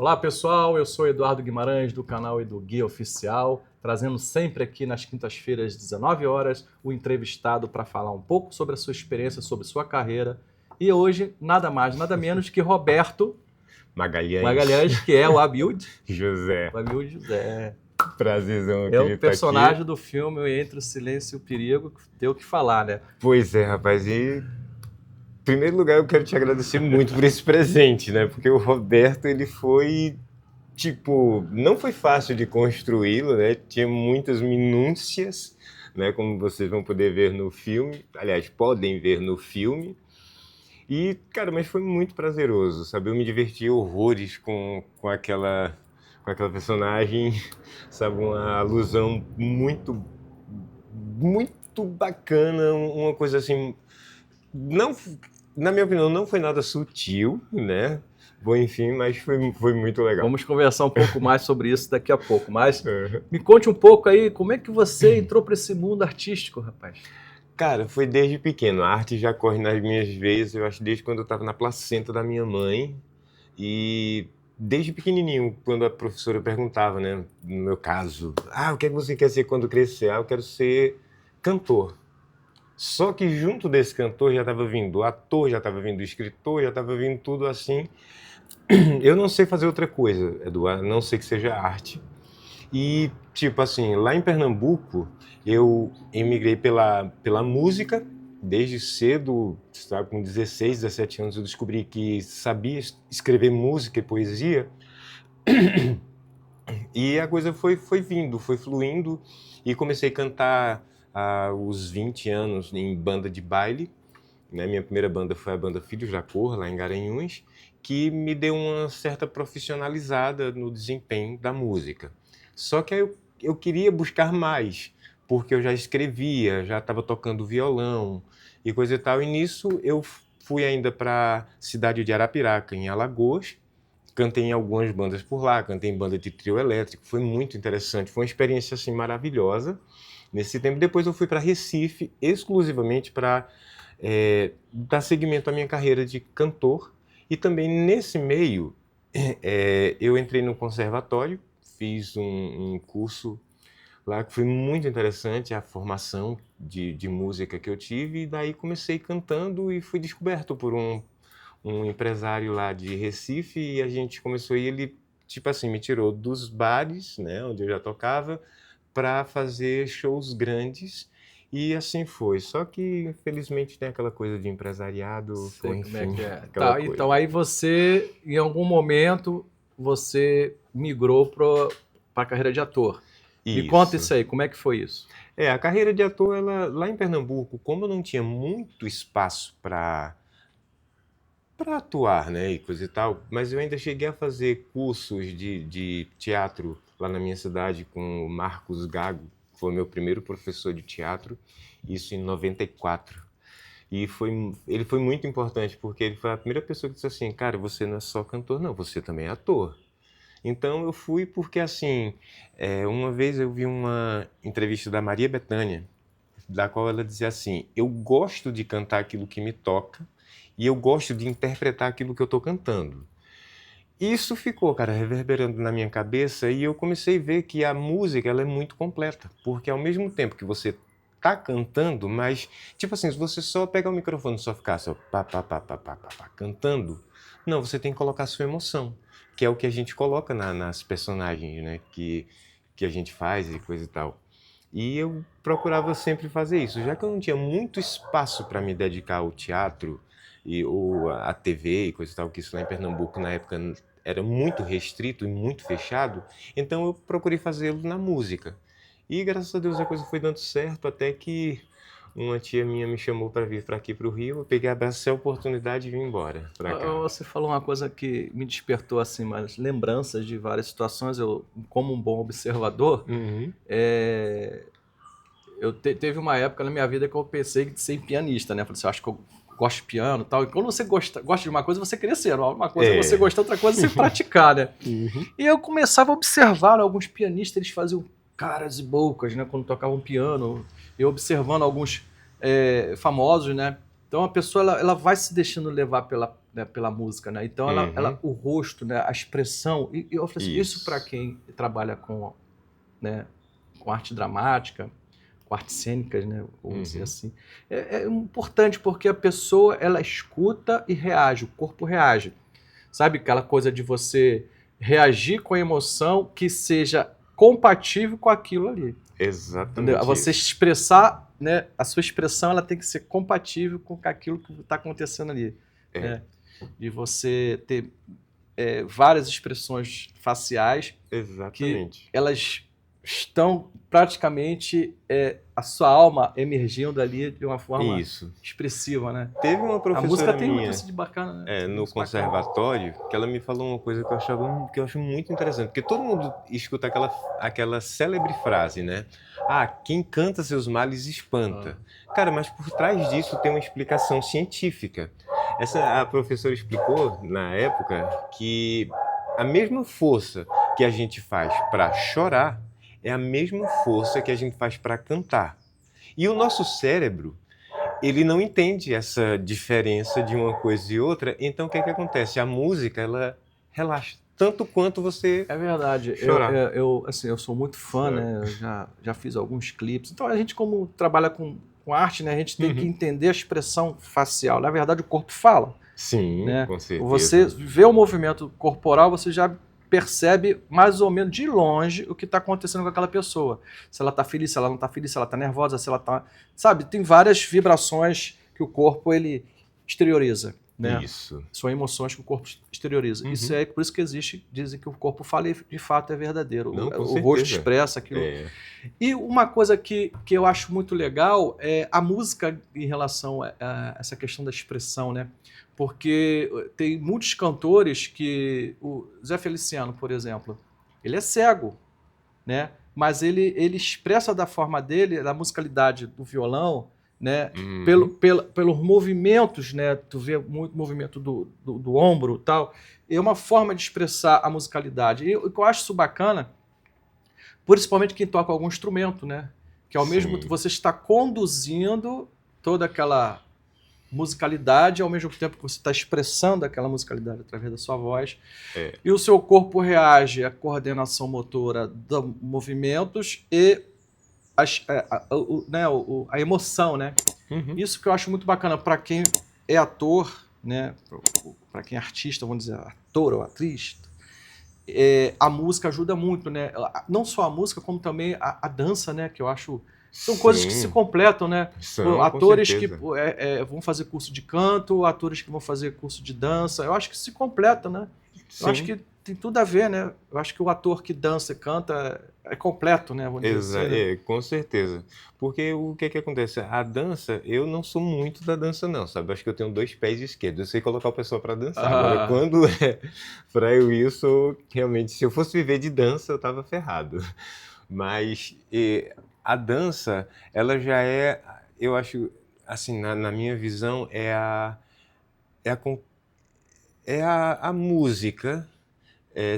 Olá pessoal, eu sou Eduardo Guimarães do canal Edu Guia Oficial, trazendo sempre aqui nas quintas-feiras, 19 horas, o entrevistado para falar um pouco sobre a sua experiência, sobre sua carreira. E hoje, nada mais, nada menos que Roberto Magalhães, que é o Abilde José. O Abilde José. Prazerzão, É o personagem aqui do filme Entre o Silêncio e o Perigo, que deu o que falar, né? Pois é, rapaz, e em primeiro lugar eu quero te agradecer muito por esse presente, né? Porque o Roberto, ele foi, não foi fácil de construí-lo, né? Tinha muitas minúcias, né? Como vocês vão poder ver no filme, aliás, podem ver no filme. E, cara, mas foi muito prazeroso, sabe? Eu me diverti horrores com aquela personagem, sabe? Uma alusão muito bacana, uma coisa assim, não, na minha opinião, não foi nada sutil, né? Bom, enfim, mas foi muito legal. Vamos conversar um pouco mais sobre isso daqui a pouco, mas me conte um pouco aí, como é que você entrou para esse mundo artístico, rapaz? Cara, foi desde pequeno, a arte já corre nas minhas veias, eu acho desde quando eu estava na placenta da minha mãe, e desde pequenininho, quando a professora perguntava, né, no meu caso, o que é que você quer ser quando crescer? Eu quero ser cantor. Só que junto desse cantor já estava vindo o ator, já estava vindo o escritor, já estava vindo tudo assim. Eu não sei fazer outra coisa, Eduardo, não sei que seja arte. E, lá em Pernambuco, eu emigrei pela música. Desde cedo, sabe, com 16, 17 anos, eu descobri que sabia escrever música e poesia. E a coisa foi vindo, foi fluindo, e comecei a cantar aos 20 anos em banda de baile, né? Minha primeira banda foi a banda Filhos da Cor, lá em Garanhuns, que me deu uma certa profissionalizada no desempenho da música. Só que aí eu queria buscar mais, porque eu já escrevia, já estava tocando violão e coisa e tal, e nisso eu fui ainda para a cidade de Arapiraca, em Alagoas. Cantei em algumas bandas por lá, cantei em banda de trio elétrico, foi muito interessante, foi uma experiência assim maravilhosa. Nesse tempo, depois eu fui para Recife, exclusivamente para dar seguimento à minha carreira de cantor. E também nesse meio, eu entrei no conservatório, fiz um curso lá que foi muito interessante, a formação de música que eu tive, e daí comecei cantando e fui descoberto por um empresário lá de Recife, e a gente começou, e ele, me tirou dos bares, né, onde eu já tocava, para fazer shows grandes, e assim foi. Só que, infelizmente, tem aquela coisa de empresariado, Sei enfim, como é que é. aquela Tá, coisa. então aí você, em algum momento, você migrou para a carreira de ator. Me conta isso aí, como é que foi isso? A carreira de ator, ela, lá em Pernambuco, como eu não tinha muito espaço para atuar, né, e coisa e tal, mas eu ainda cheguei a fazer cursos de teatro lá na minha cidade com o Marcos Gago, que foi o meu primeiro professor de teatro, isso em 94. E ele foi muito importante, porque ele foi a primeira pessoa que disse assim, cara, você não é só cantor, não, você também é ator. Então eu fui porque, assim, uma vez eu vi uma entrevista da Maria Bethânia, da qual ela dizia assim, eu gosto de cantar aquilo que me toca e eu gosto de interpretar aquilo que eu estou cantando. Isso ficou, cara, reverberando na minha cabeça, e eu comecei a ver que a música, ela é muito completa, porque ao mesmo tempo que você tá cantando, mas, se você só pegar o microfone e só ficar só cantando, não, você tem que colocar a sua emoção, que é o que a gente coloca nas personagens, né, que a gente faz e coisa e tal. E eu procurava sempre fazer isso, já que eu não tinha muito espaço para me dedicar ao teatro ou à TV e coisa e tal, que isso lá em Pernambuco na época era muito restrito e muito fechado, então eu procurei fazê-lo na música. E graças a Deus a coisa foi dando certo, até que uma tia minha me chamou para vir para aqui para o Rio, eu peguei a oportunidade e vim embora para cá. Você falou uma coisa que me despertou assim, umas lembranças de várias situações. Eu, como um bom observador, teve uma época na minha vida que eu pensei em ser pianista, né? Falei assim, acho que eu gosto de piano e tal. E quando você gosta de uma coisa, você crescer. Uma coisa é você gostar, outra coisa é você praticar, né? E eu começava a observar alguns pianistas, eles faziam caras e bocas, né? Quando tocavam piano. Eu observando alguns famosos, né? Então a pessoa ela vai se deixando levar né, pela música, né? Então ela, o rosto, né, a expressão, e eu falei assim, isso para quem trabalha com, né, com arte dramática, com artes cênicas, né, vamos dizer assim, é importante porque a pessoa ela escuta e reage, o corpo reage, sabe aquela coisa de você reagir com a emoção que seja compatível com aquilo ali. Exatamente. Entendeu? Você expressar, né, a sua expressão ela tem que ser compatível com aquilo que está acontecendo ali. Né? De você ter várias expressões faciais Exatamente. que elas estão praticamente a sua alma emergindo ali de uma forma expressiva, né? Teve uma professora a música tem minha, muito isso de bacana, né? no conservatório, que ela me falou uma coisa que eu acho muito interessante, porque todo mundo escuta aquela célebre frase, né? Ah, quem canta seus males espanta. Cara, mas por trás disso tem uma explicação científica. A professora explicou na época que a mesma força que a gente faz para chorar é a mesma força que a gente faz para cantar. E o nosso cérebro, ele não entende essa diferença de uma coisa e outra, então o que acontece? A música, ela relaxa, tanto quanto você É verdade, chorar. Assim, eu sou muito fã, né? Eu já fiz alguns clipes, então a gente como trabalha com arte, né? A gente tem que entender a expressão facial, na verdade o corpo fala. Sim, né? com certeza. Você vê o movimento corporal, você já percebe mais ou menos de longe o que está acontecendo com aquela pessoa. Se ela está feliz, se ela não está feliz, se ela está nervosa, se ela está... Sabe, tem várias vibrações que o corpo ele exterioriza. Né? Isso. São emoções que o corpo exterioriza. Isso é por isso que existe, dizem que o corpo fala e de fato é verdadeiro. Não, o rosto expressa aquilo. E uma coisa que eu acho muito legal é a música em relação a essa questão da expressão, né? Porque tem muitos cantores que... O Zé Feliciano, por exemplo, ele é cego, né? Mas ele expressa da forma dele, da musicalidade do violão, né? Pelos movimentos, né? Tu vê muito movimento do ombro e tal. É uma forma de expressar a musicalidade. E o que eu acho isso bacana, principalmente quem toca algum instrumento, né? Que ao mesmo tempo você está conduzindo toda aquela musicalidade, ao mesmo tempo que você está expressando aquela musicalidade através da sua voz, e o seu corpo reage à coordenação motora dos movimentos e a emoção, né? Isso que eu acho muito bacana para quem é ator, né? Para quem é artista, vamos dizer, ator ou atriz, a música ajuda muito, né? Não só a música, como também a dança, né? Que eu acho... São coisas que se completam, né? Atores que vão fazer curso de canto, atores que vão fazer curso de dança. Eu acho que se completa, né? Eu acho que tem tudo a ver, né? Eu acho que o ator que dança e canta é completo, né? Vamos dizer assim, né? Com certeza. Porque o que acontece? A dança, eu não sou muito da dança não, sabe? Acho que eu tenho 2 pés esquerdos. Eu sei colocar o pessoal para dançar. Agora, quando para eu isso, realmente, se eu fosse viver de dança, eu tava ferrado. Mas... a dança, ela já eu acho, assim, na minha visão, a música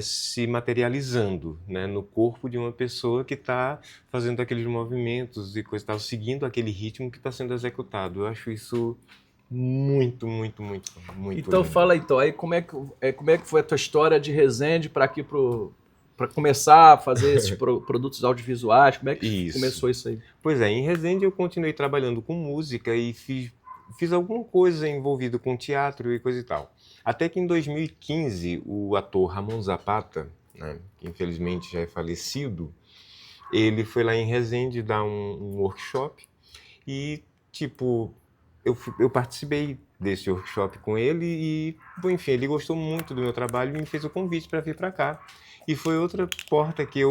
se materializando, né, no corpo de uma pessoa que está fazendo aqueles movimentos e coisa e tal, seguindo aquele ritmo que está sendo executado. Eu acho isso muito, muito, muito, muito Então lindo. fala então, aí como é que foi a tua história de Resende para aqui para começar a fazer esses produtos audiovisuais? Como é que começou isso aí? Pois é, em Resende eu continuei trabalhando com música e fiz alguma coisa envolvida com teatro e coisa e tal. Até que em 2015, o ator Ramon Zapata, né, que infelizmente já é falecido, ele foi lá em Resende dar um workshop e, tipo, eu participei desse workshop com ele e, enfim, ele gostou muito do meu trabalho e me fez o convite para vir para cá. E foi outra porta que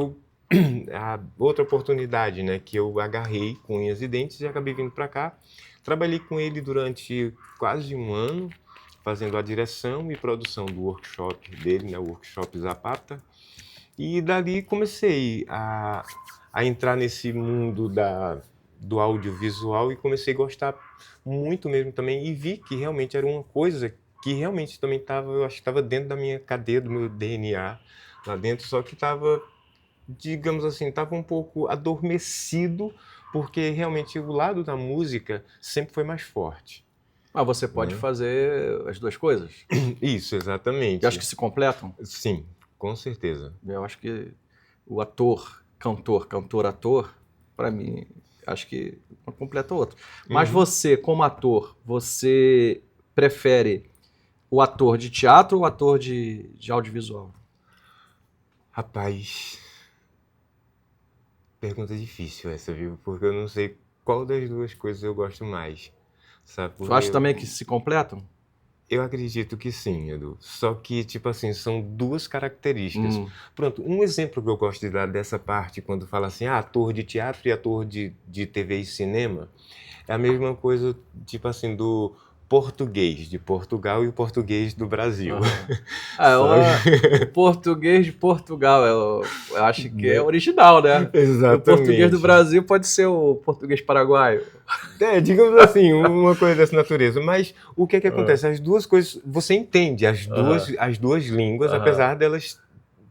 outra oportunidade, né, que eu agarrei com unhas e dentes e acabei vindo para cá. Trabalhei com ele durante quase 1 ano, fazendo a direção e produção do workshop dele, né, o Workshop Zapata. E dali comecei a entrar nesse mundo do audiovisual e comecei a gostar muito mesmo também. E vi que realmente era uma coisa que realmente também eu acho que estava dentro da minha cadeia, do meu DNA, lá dentro, só que estava, digamos assim, estava um pouco adormecido, porque realmente o lado da música sempre foi mais forte. Mas você pode Né? fazer as duas coisas. Isso, exatamente. Eu acho que se completam. Sim, com certeza. Eu acho que o ator, cantor, ator, para mim, acho que um completa o outro. Mas Uhum. você, como ator, você prefere o ator de teatro ou o ator de audiovisual? Rapaz, pergunta difícil essa, viu? Porque eu não sei qual das duas coisas eu gosto mais, sabe? Tu Porque acha também que se completam? eu acredito que sim, Edu. Só que, tipo assim, são duas características. Hum, Pronto, um exemplo que eu gosto de dar dessa parte, quando fala assim, ator de teatro e ator de TV e cinema, é a mesma coisa, tipo assim, do português de Portugal e o português do Brasil, aham. sabe? O português de Portugal, eu acho que é Né? original, né? E o português do Exatamente. Brasil pode ser o português paraguaio. É, digamos assim, uma coisa dessa natureza. Mas o que é que Ah, acontece? As duas coisas, você entende aham, as duas línguas, aham, apesar delas,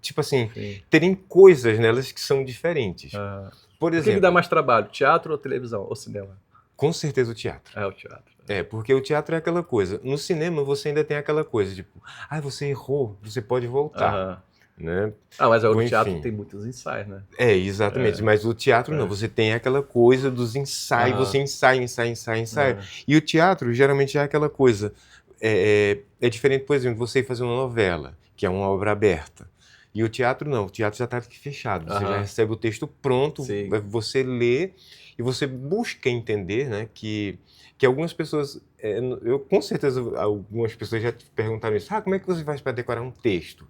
tipo assim, sim. terem coisas nelas que são diferentes. Aham. Por O que dá exemplo, mais trabalho, teatro ou televisão ou cinema? com certeza o teatro. É o teatro. É, porque o teatro é aquela coisa. No cinema você ainda tem aquela coisa, tipo, você errou, você pode voltar, Aham. né? Ah, mas o Ou teatro enfim. tem muitos ensaios, né? É, exatamente. Mas o teatro não, É. você tem aquela coisa dos ensaios, você Aham. ensaia. É. E o teatro geralmente é aquela coisa. É diferente, por exemplo, você ir fazer uma novela, que é uma obra aberta. E o teatro não, o teatro já está fechado. Você já Aham. recebe o texto pronto, Sim. você lê e você busca entender, né? Que algumas pessoas, eu com certeza algumas pessoas já te perguntaram isso. Como é que você faz para decorar um texto?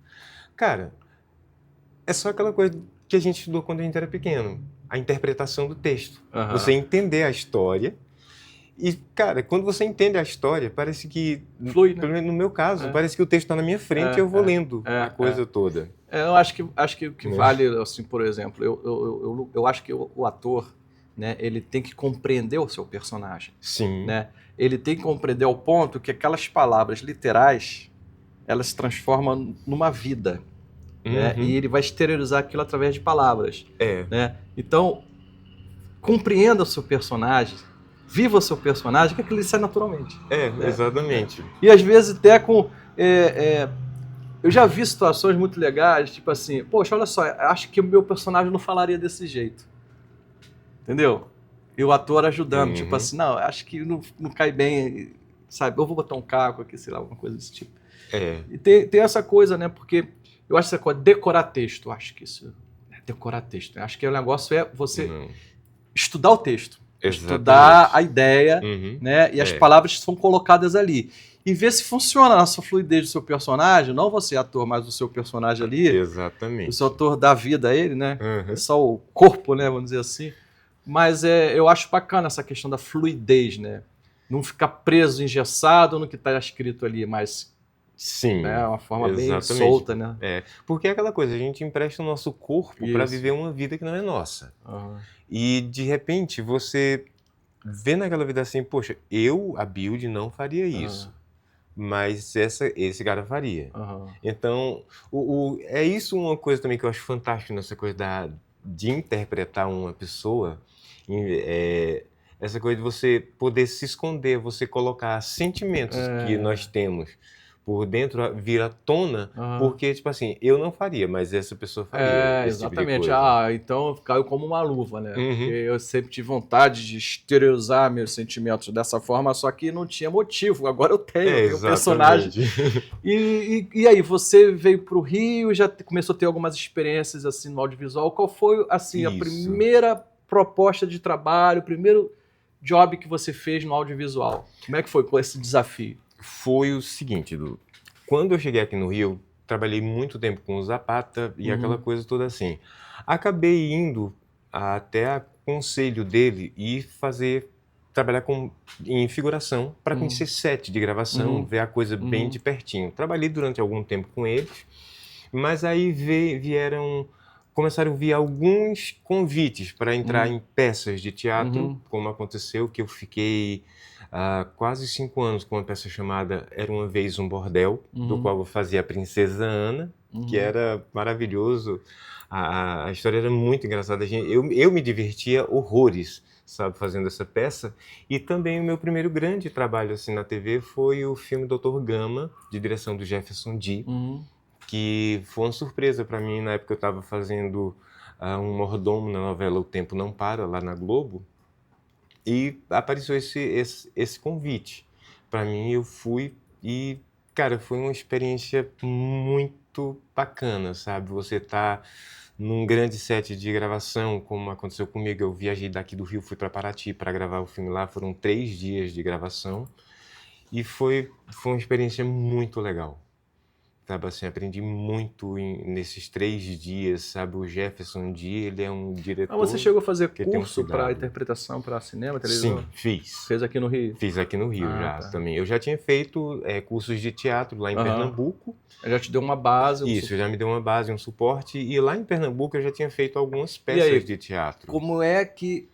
Cara, é só aquela coisa que a gente estudou quando a gente era pequeno, a interpretação do texto. Você Aham. entender a história e, cara, quando você entende a história, parece que, Flui, né? pelo menos no meu caso, É. parece que o texto está na minha frente e eu vou lendo a É. coisa toda. Eu acho que o que Né? vale, assim, por exemplo, eu acho que o ator, né, ele tem que compreender o seu personagem, Sim. né? Ele tem que compreender ao ponto que aquelas palavras literais, elas se transformam numa vida, né? Uhum. E ele vai exteriorizar aquilo através de palavras, É. né? Então, compreenda o seu personagem, viva o seu personagem, que aquilo sai naturalmente. Né? Exatamente. E às vezes até com... eu já vi situações muito legais, tipo assim, poxa, olha só, acho que o meu personagem não falaria desse jeito. Entendeu? E o ator ajudando, tipo Uhum. assim, não, acho que não cai bem, sabe? Eu vou botar um caco aqui, sei lá, alguma coisa desse tipo. É. E tem essa coisa, né? Porque eu acho essa coisa, decorar texto, eu acho que isso é decorar texto. Né? Acho que o negócio é você Não. estudar o texto, Exatamente. estudar a ideia, Uhum. né? E as palavras que são colocadas ali. E ver se funciona a sua fluidez do seu personagem, não você ator, mas o seu personagem ali, Exatamente. o seu ator dá vida a ele, né? Uhum. É só o corpo, né? Vamos dizer assim. Mas eu acho bacana essa questão da fluidez, né? Não ficar preso, engessado no que está escrito ali, mas Sim, né, uma forma bem exatamente. solta, né? Porque é aquela coisa, a gente empresta o nosso corpo para Isso. viver uma vida que não é nossa. Uhum. E de repente você vê naquela vida assim, poxa, a Build não faria isso, mas esse cara faria. Uhum. Então, é isso uma coisa também que eu acho fantástico nessa coisa de interpretar uma pessoa, essa coisa de você poder se esconder, você colocar sentimentos que nós temos por dentro vir à tona, porque, tipo assim, eu não faria, mas essa pessoa faria esse tipo de Exatamente. coisa. Então caiu como uma luva, né? Uhum. Porque eu sempre tive vontade de exteriorizar meus sentimentos dessa forma, só que não tinha motivo. Agora eu tenho um personagem. E aí, você veio para o Rio, já começou a ter algumas experiências assim no audiovisual. Qual foi assim a primeira proposta de trabalho, o primeiro job que você fez no audiovisual? Como é que foi com esse desafio? Foi o seguinte, Edu. Quando eu cheguei aqui no Rio, trabalhei muito tempo com o Zapata e aquela coisa toda assim. Acabei indo até a conselho dele e trabalhar em figuração para conhecer set de gravação, ver a coisa bem de pertinho. Trabalhei durante algum tempo com eles, mas aí começaram a vir alguns convites para entrar em peças de teatro, como aconteceu, que eu fiquei quase 5 anos com uma peça chamada Era Uma Vez um Bordel, do qual eu fazia a Princesa Ana, que era maravilhoso. A história era muito engraçada. Eu me divertia horrores sabe, fazendo essa peça. E também o meu primeiro grande trabalho assim na TV foi o filme Doutor Gama, de direção do Jefferson D, que foi uma surpresa para mim. Na época eu estava fazendo um mordomo na novela O Tempo Não Para, lá na Globo, e apareceu esse convite. Para mim, eu fui e, cara, foi uma experiência muito bacana, sabe? Você tá num grande set de gravação, como aconteceu comigo. Eu viajei daqui do Rio, fui para Paraty para gravar o filme lá. Foram 3 dias de gravação e foi uma experiência muito legal. Sabe, assim, aprendi muito nesses 3 dias, sabe? O Jefferson D, ele é um Mas diretor você chegou a fazer que tem um curso para cuidado. interpretação para cinema, televisão? Sim, fiz. Fez aqui no Rio? Fiz aqui no Rio já tá. também. Eu já tinha feito cursos de teatro lá em Pernambuco. Já te deu uma base. Isso, já me deu uma base, um suporte. E lá em Pernambuco eu já tinha feito algumas E peças aí, de teatro. como é que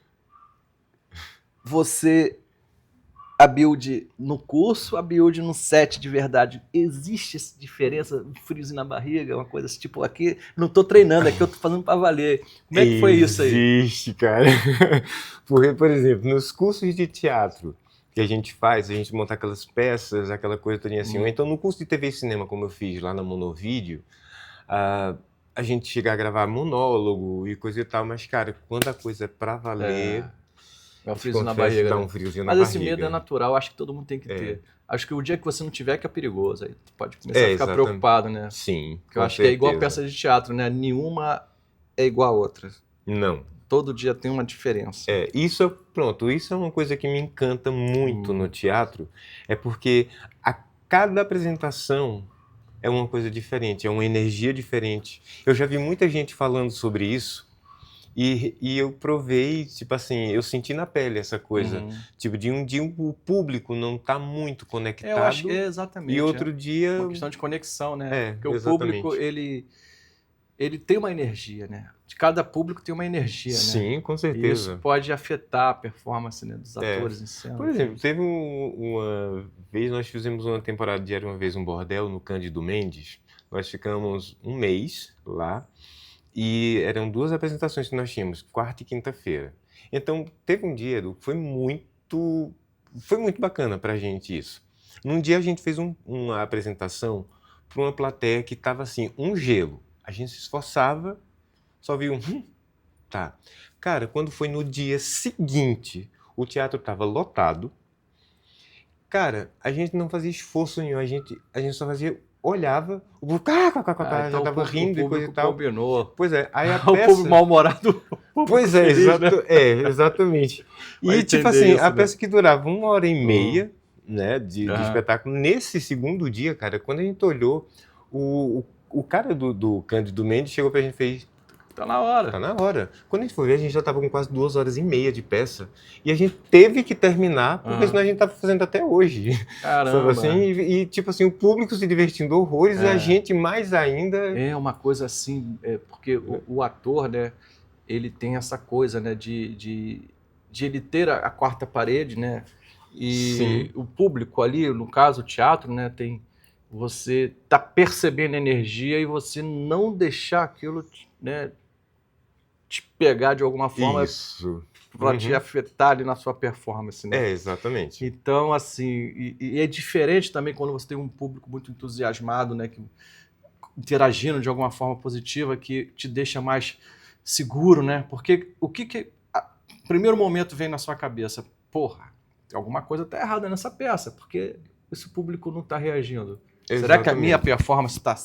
você, a build no curso, a build no set de verdade, existe essa diferença, um friozinho na barriga, uma coisa assim, tipo, aqui não tô treinando, aqui eu tô fazendo pra valer. Como é que foi isso aí? Existe, cara. Porque, por exemplo, nos cursos de teatro que a gente faz, a gente monta aquelas peças, aquela coisa toda assim. Ou então no curso de TV e cinema, como eu fiz lá na Monovídeo, a gente chega a gravar monólogo e coisa e tal, mas, cara, quando a coisa é pra valer... Dá um friozinho na barriga, dá né? um friozinho na Mas barriga. esse medo é natural, acho que todo mundo tem que ter. Acho que o dia que você não tiver que é perigoso, aí tu pode começar a ficar exatamente. preocupado, né? Sim, Porque eu acho que é igual peça de teatro, né? Nenhuma é igual a outra. Não. Todo dia tem uma diferença. Isso é uma coisa que me encanta muito no teatro, é porque a cada apresentação é uma coisa diferente, é uma energia diferente. Eu já vi muita gente falando sobre isso, e eu provei, tipo assim, eu senti na pele essa coisa, tipo, de um dia o público não tá muito conectado, Eu acho que é exatamente. e outro dia... Uma questão de conexão, né? Porque exatamente. o público, ele tem uma energia, né? De cada público tem uma energia, né? Sim, com E certeza. isso pode afetar a performance, né, dos atores em cena. Por exemplo, teve uma vez, nós fizemos uma temporada de Era Uma Vez um Bordel no Cândido Mendes. Nós ficamos um mês lá e eram 2 apresentações que nós tínhamos, quarta e quinta-feira. Então, teve um dia, Edu, que foi muito bacana pra gente isso. Num dia a gente fez uma apresentação para uma plateia que estava assim, um gelo. A gente se esforçava, só viu tá. Cara, quando foi no dia seguinte, o teatro estava lotado. Cara, a gente não fazia esforço nenhum, a gente só fazia, olhava, o público já Então tava rindo e coisa e tal. Combinou. Pois é, aí a O peça... público mal-humorado. Pois é, exatamente. E tipo assim, isso, a né? peça que durava 1h30, né, de espetáculo, nesse segundo dia, cara, quando a gente olhou, o cara do Cândido Mendes chegou pra gente e fez... Tá na hora. Tá na hora. Quando a gente foi ver, a gente já tava com quase 2h30 de peça. E a gente teve que terminar, porque senão a gente tava fazendo até hoje. Caramba. Sabe assim? E tipo assim, o público se divertindo horrores e a gente mais ainda... É uma coisa assim, porque o ator, né, ele tem essa coisa, né, de ele ter a quarta parede, né, e Sim. o público ali, no caso o teatro, né, você tá percebendo a energia e você não deixar aquilo, né, te pegar de alguma forma Isso. para te afetar ali na sua performance, né? Exatamente. Então, assim, e é diferente também quando você tem um público muito entusiasmado, né, que interagindo de alguma forma positiva, que te deixa mais seguro, né? Porque o primeiro momento vem na sua cabeça, porra, alguma coisa tá errada nessa peça, porque esse público não tá reagindo. Exatamente. Será que a minha performance tá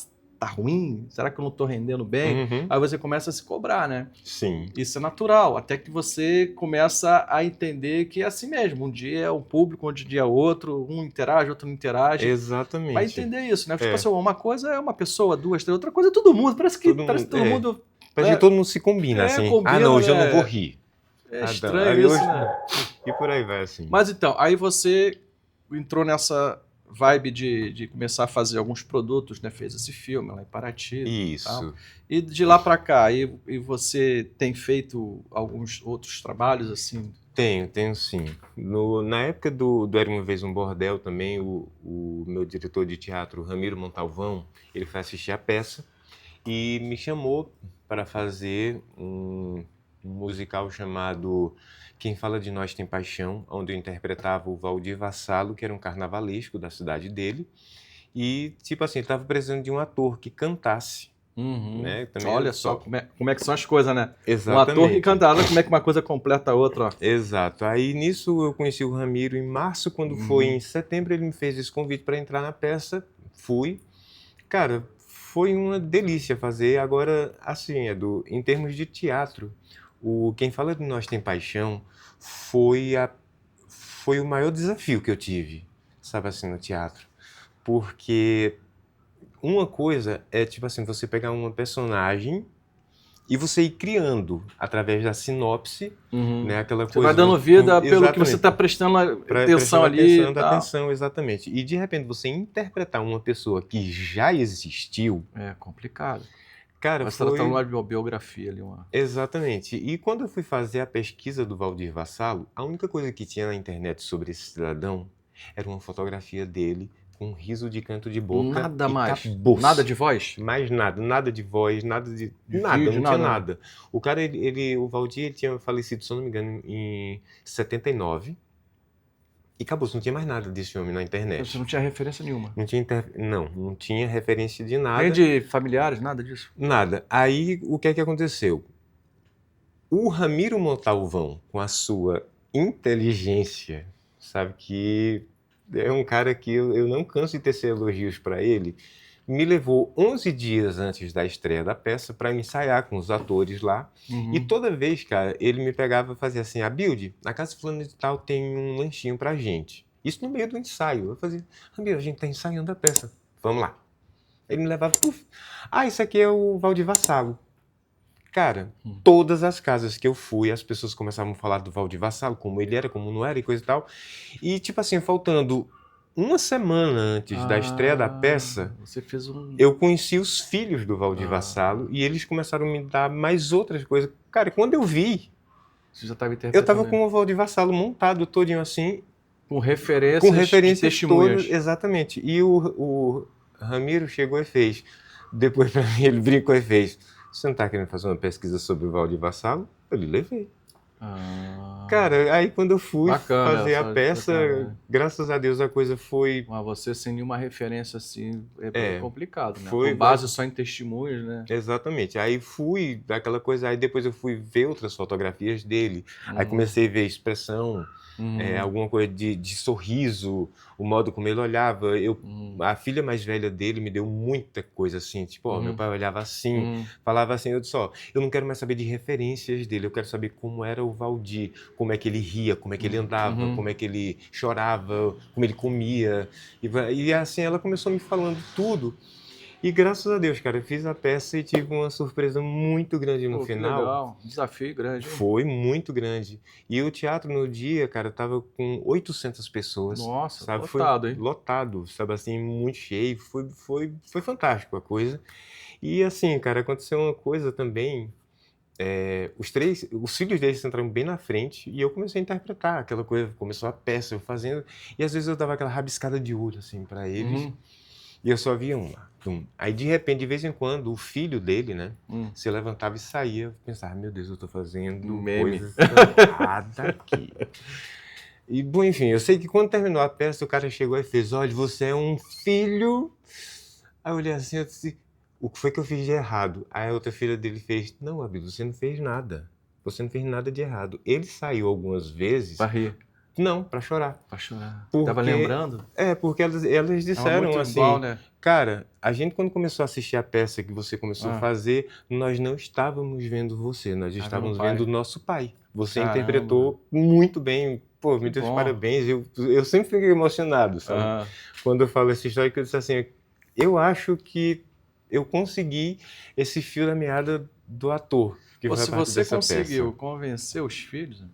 ruim? Será que eu não tô rendendo bem? Aí você começa a se cobrar, né? Sim. Isso é natural, até que você começa a entender que é assim mesmo. Um dia é um público, outro dia é outro, um interage, outro não interage. Exatamente. Vai entender isso, né? Tipo assim, uma coisa é uma pessoa, 2, 3, outra coisa é todo mundo. Parece que todo mundo... Parece que todo mundo se combina, assim. Combina, não, hoje eu né? não vou rir. É estranho isso, né? E por aí vai, assim. Mas então, aí você entrou nessa vibe de começar a fazer alguns produtos, né? Fez esse filme lá em Paraty. Isso. Tal. E de lá pra cá, e você tem feito alguns outros trabalhos, assim? Tenho sim. Na época do Era Uma Vez um Bordel também, o meu diretor de teatro, Ramiro Montalvão, ele foi assistir a peça e me chamou para fazer musical chamado Quem Fala de Nós Tem Paixão, onde eu interpretava o Valdir Vassalo, que era um carnavalesco da cidade dele. E, tipo assim, estava precisando de um ator que cantasse. Né? Também Olha só como é que são as coisas, né? Exatamente. Um ator que canta, olha como é que uma coisa completa a outra. Ó. Exato. Aí nisso eu conheci o Ramiro em março, quando foi em setembro ele me fez esse convite para entrar na peça. Fui. Cara, foi uma delícia fazer. Agora, assim, Edu, em termos de teatro, Quem Fala de Nós Tem Paixão foi o maior desafio que eu tive, sabe assim, no teatro. Porque uma coisa é, tipo assim, você pegar uma personagem e você ir criando, através da sinopse, né, aquela Você coisa... vai dando vida pelo exatamente, que você está prestando atenção prestando ali. atenção, exatamente. E, de repente, você interpretar uma pessoa que já existiu... É complicado. Cara, mas tratando uma biografia ali. Exatamente. E quando eu fui fazer a pesquisa do Valdir Vassalo, a única coisa que tinha na internet sobre esse cidadão era uma fotografia dele com um riso de canto de boca. Nada mais. Acabou. Nada de voz? Mais nada. Nada de voz, nada de nada, vídeo, não tinha nada. O cara, o Valdir, ele tinha falecido, se eu não me engano, em 79. E acabou, não tinha mais nada desse homem na internet. Você não tinha referência nenhuma? Não tinha referência de nada. Nem de familiares, nada disso? Nada. Aí, o que é que aconteceu? O Ramiro Montalvão, com a sua inteligência, sabe, que é um cara que eu não canso de tecer elogios para ele, me levou 11 dias antes da estreia da peça para ensaiar com os atores lá. E toda vez, cara, ele me pegava e fazia assim: Abilde, na casa fulana de tal tem um lanchinho pra gente. Isso no meio do ensaio. Eu fazia: Ramiro, a gente tá ensaiando a peça, vamos lá. Ele me levava, puf. Isso aqui é o Valdir Vassalo. Cara, todas as casas que eu fui, as pessoas começavam a falar do Valdir Vassalo, como ele era, como não era e coisa e tal. E, tipo assim, faltando uma semana antes da estreia da peça, eu conheci os filhos do Valdir Vassalo e eles começaram a me dar mais outras coisas. Cara, quando eu vi, você já tava eu tava com o Valdir Vassalo montado todinho assim. Com referências testemunhas. Exatamente. E o Ramiro chegou e fez. Depois pra mim, ele brincou e fez: você não tá querendo fazer uma pesquisa sobre o Valdir Vassalo? Eu lhe levei. Cara, aí quando eu fui fazer a peça, graças a Deus a coisa foi... Mas você sem nenhuma referência assim, é complicado, né? Foi com base só em testemunhos, né? Exatamente. Aí fui daquela coisa, aí depois eu fui ver outras fotografias dele, aí comecei a ver expressão, alguma coisa de sorriso, o modo como ele olhava. A filha mais velha dele me deu muita coisa assim, tipo, meu pai olhava assim, falava assim, eu disse, eu não quero mais saber de referências dele, eu quero saber como era o Valdir, como é que ele ria, como é que ele andava, como é que ele chorava, como ele comia. E assim ela começou me falando tudo. E graças a Deus, cara, eu fiz a peça e tive uma surpresa muito grande no final. Legal, desafio grande. Foi muito grande. E o teatro no dia, cara, tava com 800 pessoas. Nossa, sabe? Lotado, hein? Lotado, sabe assim, muito cheio. Foi fantástico a coisa. E assim, cara, aconteceu uma coisa também. Os filhos deles entraram bem na frente e eu comecei a interpretar aquela coisa. Começou a peça, eu fazendo. E às vezes eu dava aquela rabiscada de olho, assim, pra eles. E eu só via uma. Aí, de repente, de vez em quando, o filho dele, né, se levantava e saía. Eu pensava, meu Deus, eu tô fazendo coisa errada aqui. E, bom, enfim, eu sei que quando terminou a peça, o cara chegou e fez: olha, você é um filho... Aí eu olhei assim, eu disse: o que foi que eu fiz de errado? Aí a outra filha dele fez: não, Abílio, você não fez nada. Você não fez nada de errado. Ele saiu algumas vezes... Pra rir? Não, pra chorar. Pra chorar. Porque... Tava lembrando? Porque elas disseram assim... igual, né? Cara, a gente quando começou a assistir a peça que você começou a fazer, nós não estávamos vendo você, nós estávamos vendo o nosso pai. Você interpretou muito bem. Pô, me deu os parabéns. Eu sempre fiquei emocionado, sabe? Quando eu falo essa história, que eu disse assim, eu acho que eu consegui esse fio da meada do ator. Que se você conseguiu convencer os filhos,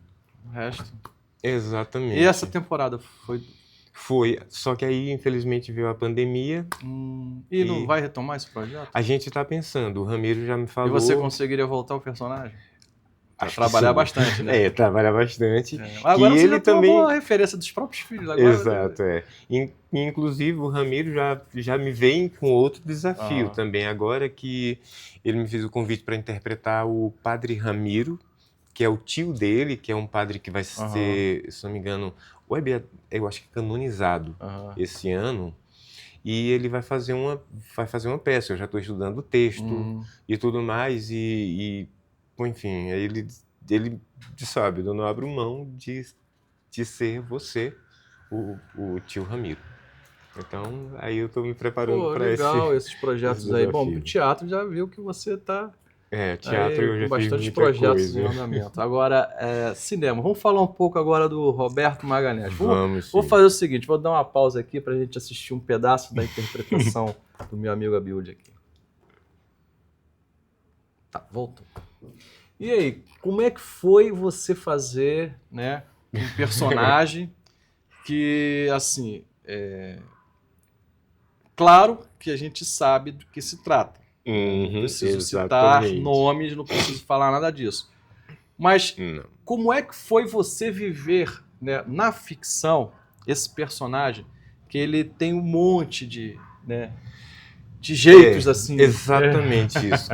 o resto... Exatamente. E essa temporada foi? Foi, só que aí infelizmente veio a pandemia. E não vai retomar esse projeto? A gente está pensando, o Ramiro já me falou... E você conseguiria voltar ao personagem? Trabalhar bastante, né? Trabalhar bastante. Agora você já também... uma referência dos próprios filhos. Agora, exato, Inclusive o Ramiro já me vem com outro desafio também, agora que ele me fez o convite para interpretar o Padre Ramiro, que é o tio dele, que é um padre que vai ser, se não me engano, eu acho que canonizado esse ano. E ele vai fazer uma peça. Eu já estou estudando o texto e tudo mais. Enfim, aí ele sabe, eu não abro mão de ser você, o tio Ramiro. Então, aí eu estou me preparando para legal esses projetos aí. Bom, o teatro já viu que você está teatro eu já com fiz bastante muita projetos coisa. em andamento. Agora, cinema. Vamos falar um pouco agora do Roberto Magalhães. Vou fazer o seguinte, vou dar uma pausa aqui para a gente assistir um pedaço da interpretação do meu amigo Abilde aqui. Tá, voltou. E aí, como é que foi você fazer, né, um personagem que, assim, claro que a gente sabe do que se trata. Não preciso citar nomes, não preciso falar nada disso. Mas como é que foi você viver, né, na ficção esse personagem que ele tem um monte de jeitos assim? Exatamente isso.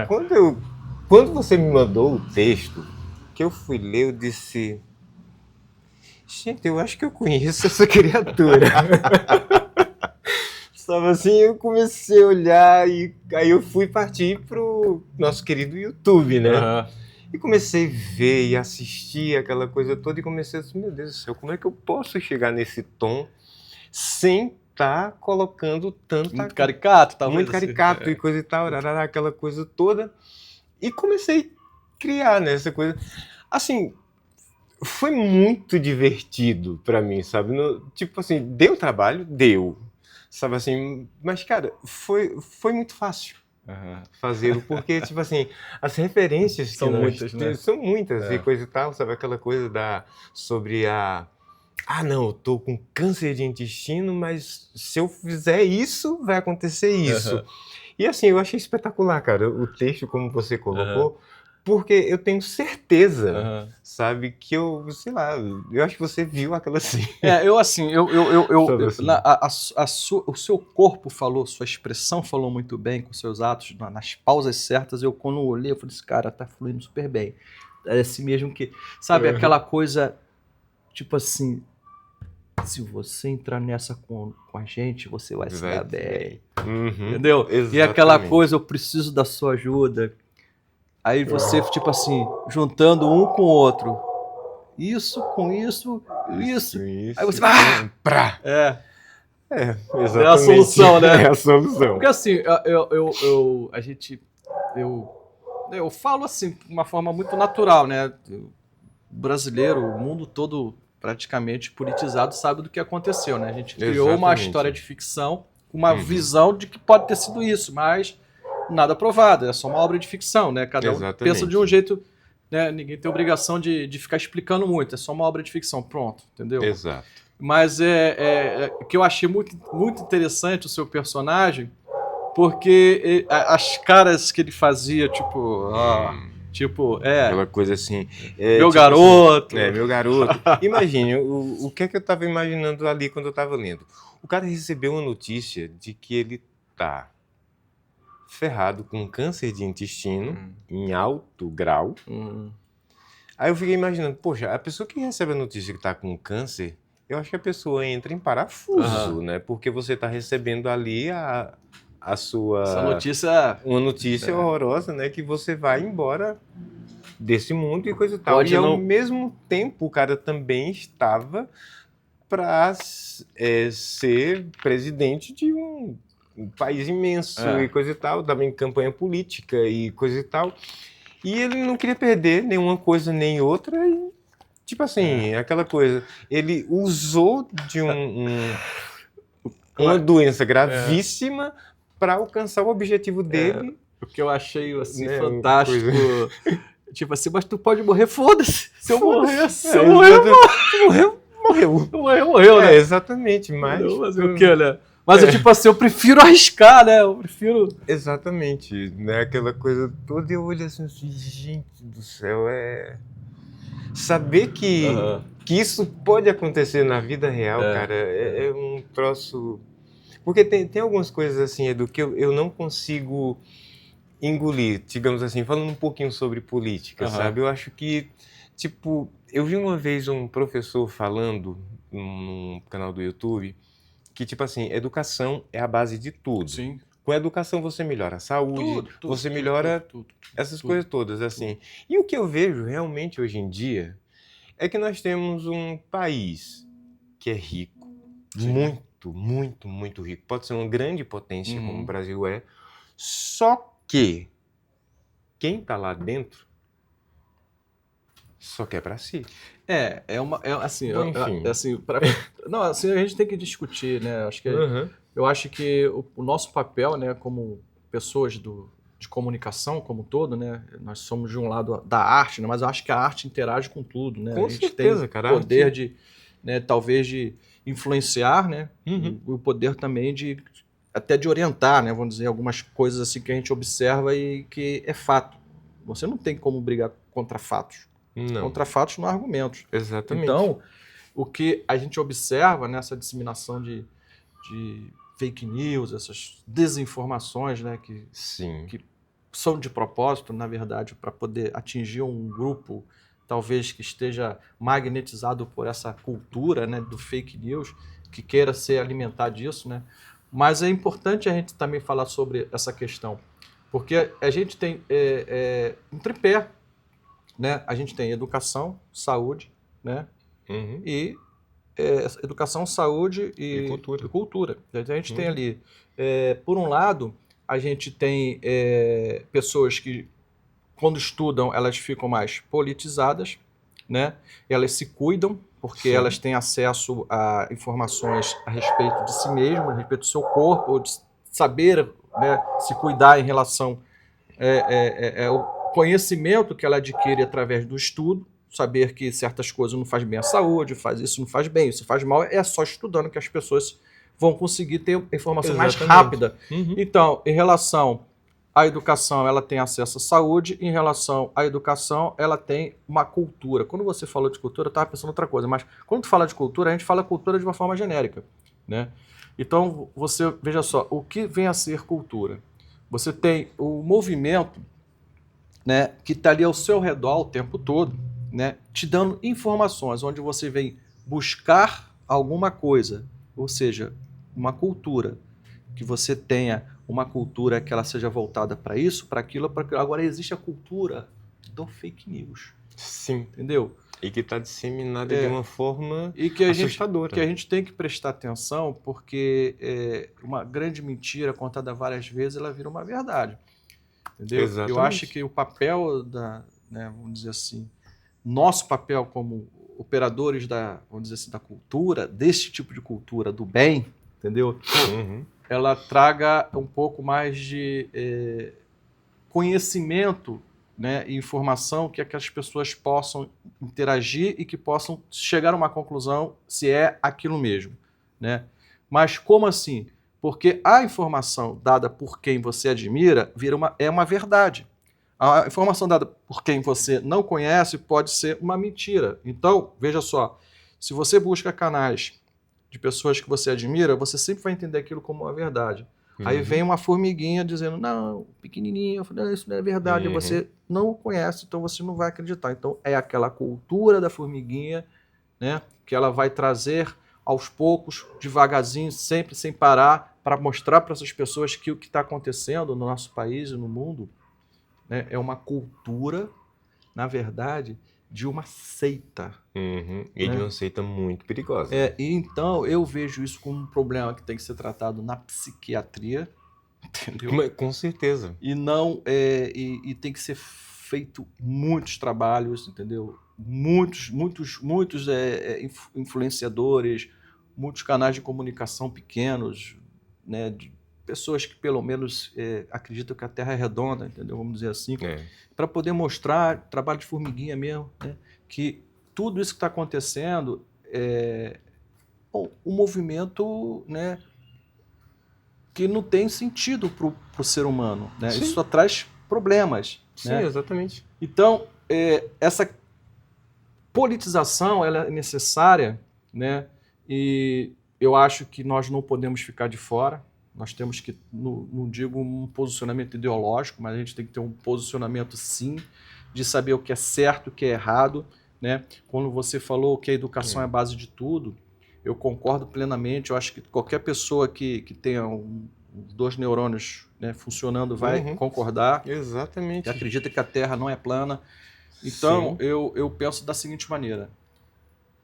Quando você me mandou o texto, que eu fui ler, eu disse... Gente, eu acho que eu conheço essa criatura. Sabe assim, eu comecei a olhar e aí eu fui partir pro nosso querido YouTube, né? E comecei a ver e assistir aquela coisa toda e comecei a dizer, meu Deus do céu, como é que eu posso chegar nesse tom sem estar colocando tanta... Muito caricato, talvez. Muito caricato e coisa e tal, aquela coisa toda. E comecei a criar, né, essa coisa. Assim, foi muito divertido pra mim, sabe? Tipo assim, deu trabalho? Deu. Sabe assim, mas cara, foi muito fácil fazê-lo, porque tipo assim, as referências são muitas, né? São muitas e coisa e tal, sabe aquela coisa sobre não, eu tô com câncer de intestino, mas se eu fizer isso, vai acontecer isso. E assim, eu achei espetacular, cara, o texto como você colocou, porque eu tenho certeza, sabe, que sei lá, eu acho que você viu aquela cena. O seu corpo falou, sua expressão falou muito bem com seus atos, nas pausas certas, quando eu olhei, eu falei, esse cara tá fluindo super bem. É assim mesmo que, sabe, aquela coisa, tipo assim, se você entrar nessa com a gente, você vai se dar bem. Entendeu? Exatamente. E aquela coisa, eu preciso da sua ajuda. Aí você, tipo assim, juntando um com o outro. Isso com isso. Aí você vai... Exatamente. É a solução, né? É a solução. Porque assim, eu falo assim, de uma forma muito natural, né? O brasileiro, o mundo todo praticamente politizado sabe do que aconteceu, né? A gente criou uma história de ficção, uma visão de que pode ter sido isso, mas... nada provado, é só uma obra de ficção, né? Cada um pensa de um jeito, né? Ninguém tem obrigação de ficar explicando muito, é só uma obra de ficção, pronto, entendeu? Exato. Mas que eu achei muito, muito interessante o seu personagem, porque as caras que ele fazia, aquela coisa assim... meu garoto. Assim, meu garoto. Imagine, o que é que eu estava imaginando ali quando eu estava lendo? O cara recebeu uma notícia de que ele tá ferrado com câncer de intestino em alto grau. Aí eu fiquei imaginando, poxa, a pessoa que recebe a notícia que está com câncer, eu acho que a pessoa entra em parafuso, né? Porque você está recebendo ali a sua... essa notícia... uma notícia horrorosa, né? Que você vai embora desse mundo e coisa e tal. Ao mesmo tempo, o cara também estava para ser presidente de um país imenso e coisa e tal, também campanha política e coisa e tal. E ele não queria perder nenhuma coisa nem outra e, tipo assim, aquela coisa. Ele usou de uma doença gravíssima para alcançar o objetivo dele. O que eu achei, assim, fantástico... Tipo assim, mas tu pode morrer, foda-se. Se eu morrer, morreu, né? Exatamente, mas... o que, né? Mas eu, tipo assim, eu prefiro arriscar, né? Eu prefiro... Exatamente, né? Aquela coisa toda e eu olho assim, gente do céu, saber que isso pode acontecer na vida real, cara, é um troço... Porque tem algumas coisas assim, Edu, que eu não consigo engolir, digamos assim, falando um pouquinho sobre política, sabe? Eu acho que Tipo, eu vi uma vez um professor falando num canal do YouTube que, tipo assim, educação é a base de tudo. Sim. Com a educação você melhora a saúde, você melhora essas coisas todas, assim. E o que eu vejo realmente hoje em dia é que nós temos um país que é rico, muito, muito, muito rico. Pode ser uma grande potência, como o Brasil é, só que quem está lá dentro só quer para si. Assim, Bom, enfim. não, assim, a gente tem que discutir, né? Eu acho que o nosso papel, né, como pessoas de comunicação como um todo, né? Nós somos de um lado da arte, né, mas eu acho que a arte interage com tudo, né? Com a gente certeza, tem cara. o poder de, né, talvez de influenciar, né? E o poder também de até de orientar, né? Vamos dizer, algumas coisas assim que a gente observa e que é fato. Você não tem como brigar contra fatos. Não. Contra fatos não há argumentos. Exatamente. Então, o que a gente observa nessa disseminação de fake news, essas desinformações, né, que são de propósito, na verdade, para poder atingir um grupo, talvez que esteja magnetizado por essa cultura, né, do fake news, que queira ser alimentar disso, né? Mas é importante a gente também falar sobre essa questão, porque a gente tem um tripé, né? A gente tem educação, saúde, né? E educação, saúde e cultura. A gente tem ali, por um lado, a gente tem pessoas que, quando estudam, elas ficam mais politizadas, né? Elas se cuidam, porque elas têm acesso a informações a respeito de si mesmas, a respeito do seu corpo, ou de saber, né, se cuidar em relação ao conhecimento que ela adquire através do estudo, saber que certas coisas não faz bem à saúde, faz isso não faz bem, isso faz mal, é só estudando que as pessoas vão conseguir ter informação mais rápida. Então, em relação à educação, ela tem acesso à saúde, em relação à educação, ela tem uma cultura. Quando você falou de cultura, eu estava pensando em outra coisa, mas quando tu fala de cultura, a gente fala cultura de uma forma genérica, né? Então, você veja só, o que vem a ser cultura? Você tem o movimento, né, que está ali ao seu redor o tempo todo, né, te dando informações, onde você vem buscar alguma coisa, ou seja, uma cultura, que você tenha uma cultura que ela seja voltada para isso, para aquilo, para aquilo. Agora existe a cultura do fake news. Sim. Entendeu? E que está disseminada de uma forma assustadora. Que a gente tem que prestar atenção, porque uma grande mentira contada várias vezes, ela vira uma verdade. Entendeu? Exatamente. Eu acho que o papel né, vamos dizer assim, nosso papel como operadores vamos dizer assim, da cultura, desse tipo de cultura do bem, entendeu? Ela traga um pouco mais de conhecimento, né, e informação que as pessoas possam interagir e que possam chegar a uma conclusão se é aquilo mesmo, né? Mas como assim? Porque a informação dada por quem você admira é uma verdade. A informação dada por quem você não conhece pode ser uma mentira. Então, veja só, se você busca canais de pessoas que você admira, você sempre vai entender aquilo como uma verdade. Aí vem uma formiguinha dizendo, não, pequenininha, eu falei, não, isso não é verdade, você não conhece, então você não vai acreditar. Então é aquela cultura da formiguinha, né, que ela vai trazer aos poucos, devagarzinho, sempre sem parar, para mostrar para essas pessoas que o que está acontecendo no nosso país e no mundo, né, é uma cultura, na verdade, de uma seita. E de uma seita muito perigosa. E então eu vejo isso como um problema que tem que ser tratado na psiquiatria, entendeu? Com certeza. E não e tem que ser feito muitos trabalhos, entendeu? Muitos influenciadores, muitos canais de comunicação pequenos, né, de pessoas que pelo menos acreditam que a Terra é redonda, entendeu? Vamos dizer assim, para poder mostrar trabalho de formiguinha mesmo, né, que tudo isso que está acontecendo é um movimento, né, que não tem sentido para o ser humano, né? Isso só traz problemas. Sim, né? Exatamente. Então, essa politização ela é necessária, né? E eu acho que nós não podemos ficar de fora. Nós temos que, não digo um posicionamento ideológico, mas a gente tem que ter um posicionamento, sim, de saber o que é certo, o que é errado, né? Quando você falou que a educação é a base de tudo, eu concordo plenamente. Eu acho que qualquer pessoa que tenha dois neurônios, né, funcionando vai concordar. Exatamente. Que acredita que a Terra não é plana. Então, eu penso da seguinte maneira.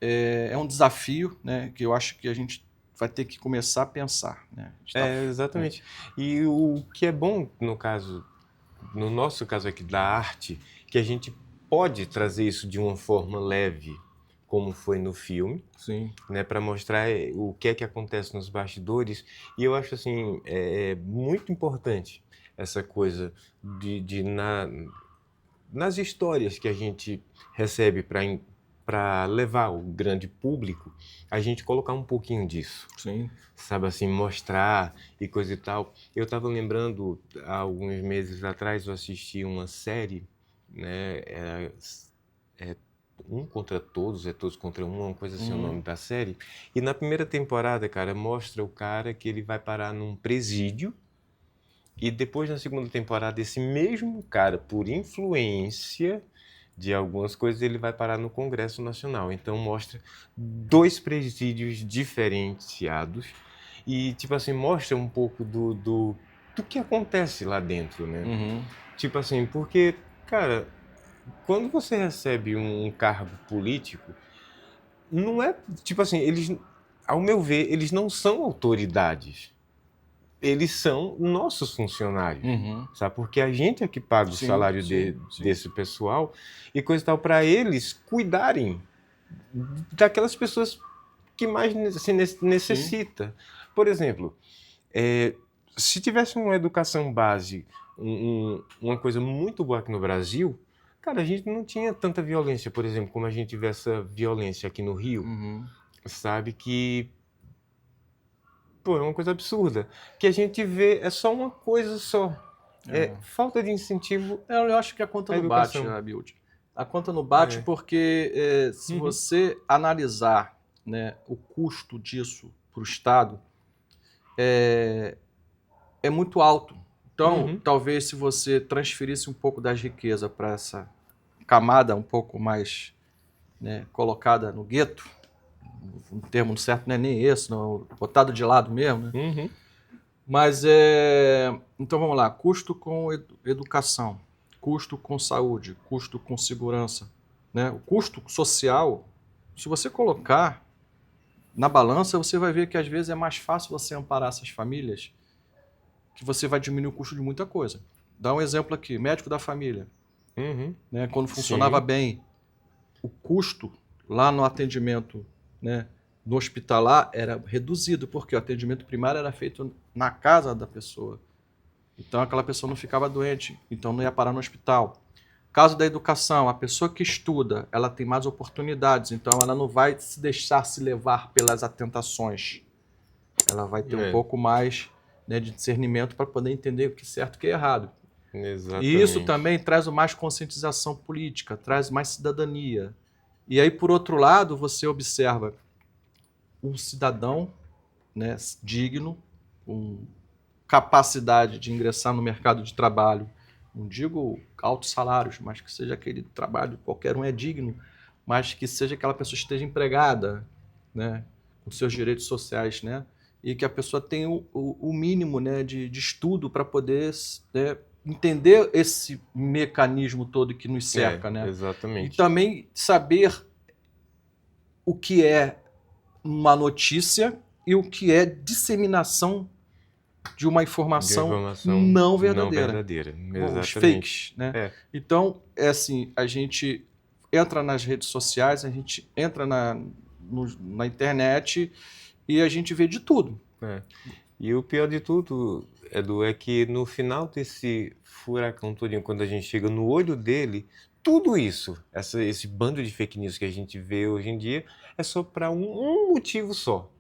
É um desafio, né, que eu acho que a gente vai ter que começar a pensar. Né? Exatamente. E o que é bom, no nosso caso aqui da arte, que a gente pode trazer isso de uma forma leve, como foi no filme, Sim. Né, para mostrar o que é que acontece nos bastidores. E eu acho assim, muito importante essa coisa nas histórias que a gente recebe para levar o grande público, a gente colocar um pouquinho disso. Sim. Sabe, assim, mostrar e coisa e tal. Eu estava lembrando, há alguns meses atrás, eu assisti uma série, né, Um Contra Todos, Todos Contra Um, uma coisa assim, o nome da série. E na primeira temporada, cara, mostra o cara que ele vai parar num presídio. E depois, na segunda temporada, esse mesmo cara, por influência de algumas coisas, ele vai parar no Congresso Nacional. Então mostra 2 presídios diferenciados e, tipo assim, mostra um pouco do que acontece lá dentro, né? Tipo assim, porque, cara, quando você recebe um cargo político, não é, tipo assim, eles, ao meu ver, eles não são autoridades. Eles são nossos funcionários, sabe? Porque a gente é que paga o salário desse pessoal e coisa e tal, para eles cuidarem daquelas pessoas que mais se necessita. Por exemplo, se tivesse uma educação base, uma coisa muito boa aqui no Brasil, cara, a gente não tinha tanta violência, por exemplo, como a gente vê essa violência aqui no Rio, sabe? Que pô, é uma coisa absurda. Que a gente vê, é só uma coisa só. Falta de incentivo. Eu acho que a conta não bate, Abilde. A conta não bate porque se você analisar, né, o custo disso para o Estado, é muito alto. Então, talvez se você transferisse um pouco das riquezas para essa camada um pouco mais, né, colocada no gueto, um termo certo não é nem esse, não, botado de lado mesmo, né? Mas então vamos lá, custo com educação, custo com saúde, custo com segurança, né? O custo social, se você colocar na balança, você vai ver que às vezes é mais fácil você amparar essas famílias, que você vai diminuir o custo de muita coisa. Dá um exemplo aqui, médico da família, né? Quando funcionava bem, o custo lá no atendimento, né, no hospitalar era reduzido, porque o atendimento primário era feito na casa da pessoa. Então aquela pessoa não ficava doente, então não ia parar no hospital. Caso da educação, a pessoa que estuda, ela tem mais oportunidades, então ela não vai se deixar se levar pelas tentações. Ela vai ter um pouco mais, né, de discernimento para poder entender o que é certo e o que é errado. Exatamente. E isso também traz mais conscientização política, traz mais cidadania. E aí, por outro lado, você observa um cidadão, né, digno, com capacidade de ingressar no mercado de trabalho, não digo altos salários, mas que seja aquele trabalho, qualquer um é digno, mas que seja aquela pessoa que esteja empregada, né, com seus direitos sociais, né, e que a pessoa tenha o mínimo, né, de estudo para poder, né, entender esse mecanismo todo que nos cerca, né? Exatamente. E também saber o que é uma notícia e o que é disseminação de uma informação não verdadeira. Não verdadeira. Exatamente. Os fakes, né? Então, assim, a gente entra nas redes sociais, a gente entra na internet e a gente vê de tudo. E o pior de tudo, Edu, é que no final desse furacão todinho, quando a gente chega no olho dele, tudo isso, esse bando de fake news que a gente vê hoje em dia, é só para um motivo só: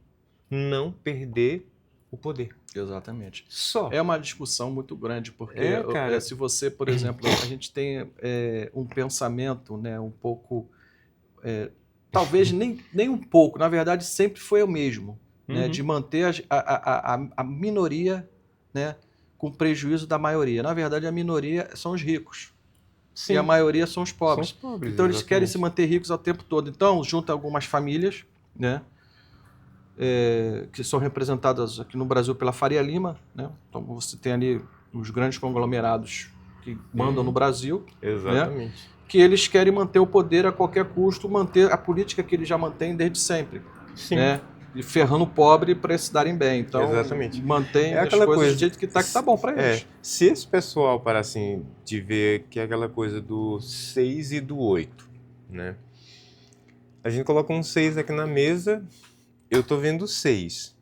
não perder o poder. Exatamente. Só. É uma discussão muito grande, porque se você, por exemplo, a gente tem um pensamento, né, um pouco, talvez nem um pouco, na verdade sempre foi o mesmo, né, de manter a minoria, né, com prejuízo da maioria. Na verdade, a minoria são os ricos. Sim. E a maioria são os pobres. São os pobres, Então eles exatamente. querem se manter ricos ao tempo todo. Então junta algumas famílias, né? Que são representadas aqui no Brasil pela Faria Lima, né? Então você tem ali os grandes conglomerados que mandam no Brasil, Exatamente. né? Que eles querem manter o poder a qualquer custo, manter a política que eles já mantêm desde sempre, Sim. né? E ferrando o pobre para eles se darem bem. Então, Exatamente. mantém É as aquela coisas coisa, do jeito que tá bom para eles. Se esse pessoal parar assim de ver que é aquela coisa do 6 e do 8, né? A gente coloca um 6 aqui na mesa, eu tô vendo 6.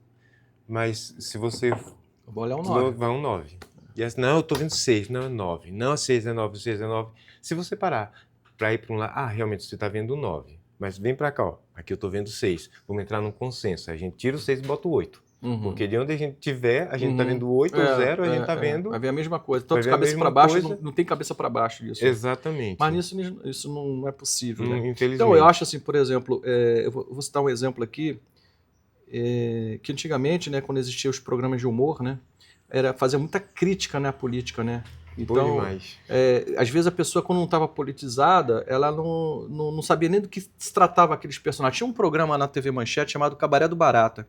Mas se você Eu vou olhar um 9. vai um 9. E assim, não, eu tô vendo 6, não é 9. Não, 6 é 9, 6 é 9. Se você parar para ir para um lado, realmente você tá vendo 9. Mas vem para cá, ó. Aqui eu tô vendo 6. Vamos entrar num consenso. A gente tira o 6 e bota o 8. Porque de onde a gente tiver, a gente tá vendo 8 ou 0, a gente tá vendo... Vai ver a mesma coisa. vai Tanto ver a cabeça mesma para baixo, coisa. não tem cabeça para baixo disso. Exatamente. Mas isso não é possível, né? Infelizmente. Então eu acho assim, por exemplo, eu vou citar um exemplo aqui, que antigamente, né, quando existiam os programas de humor, né, fazia muita crítica, né, à política, né? Então, demais. às vezes a pessoa, quando não estava politizada, ela não sabia nem do que se tratava aqueles personagens. Tinha um programa na TV Manchete chamado Cabaré do Barata,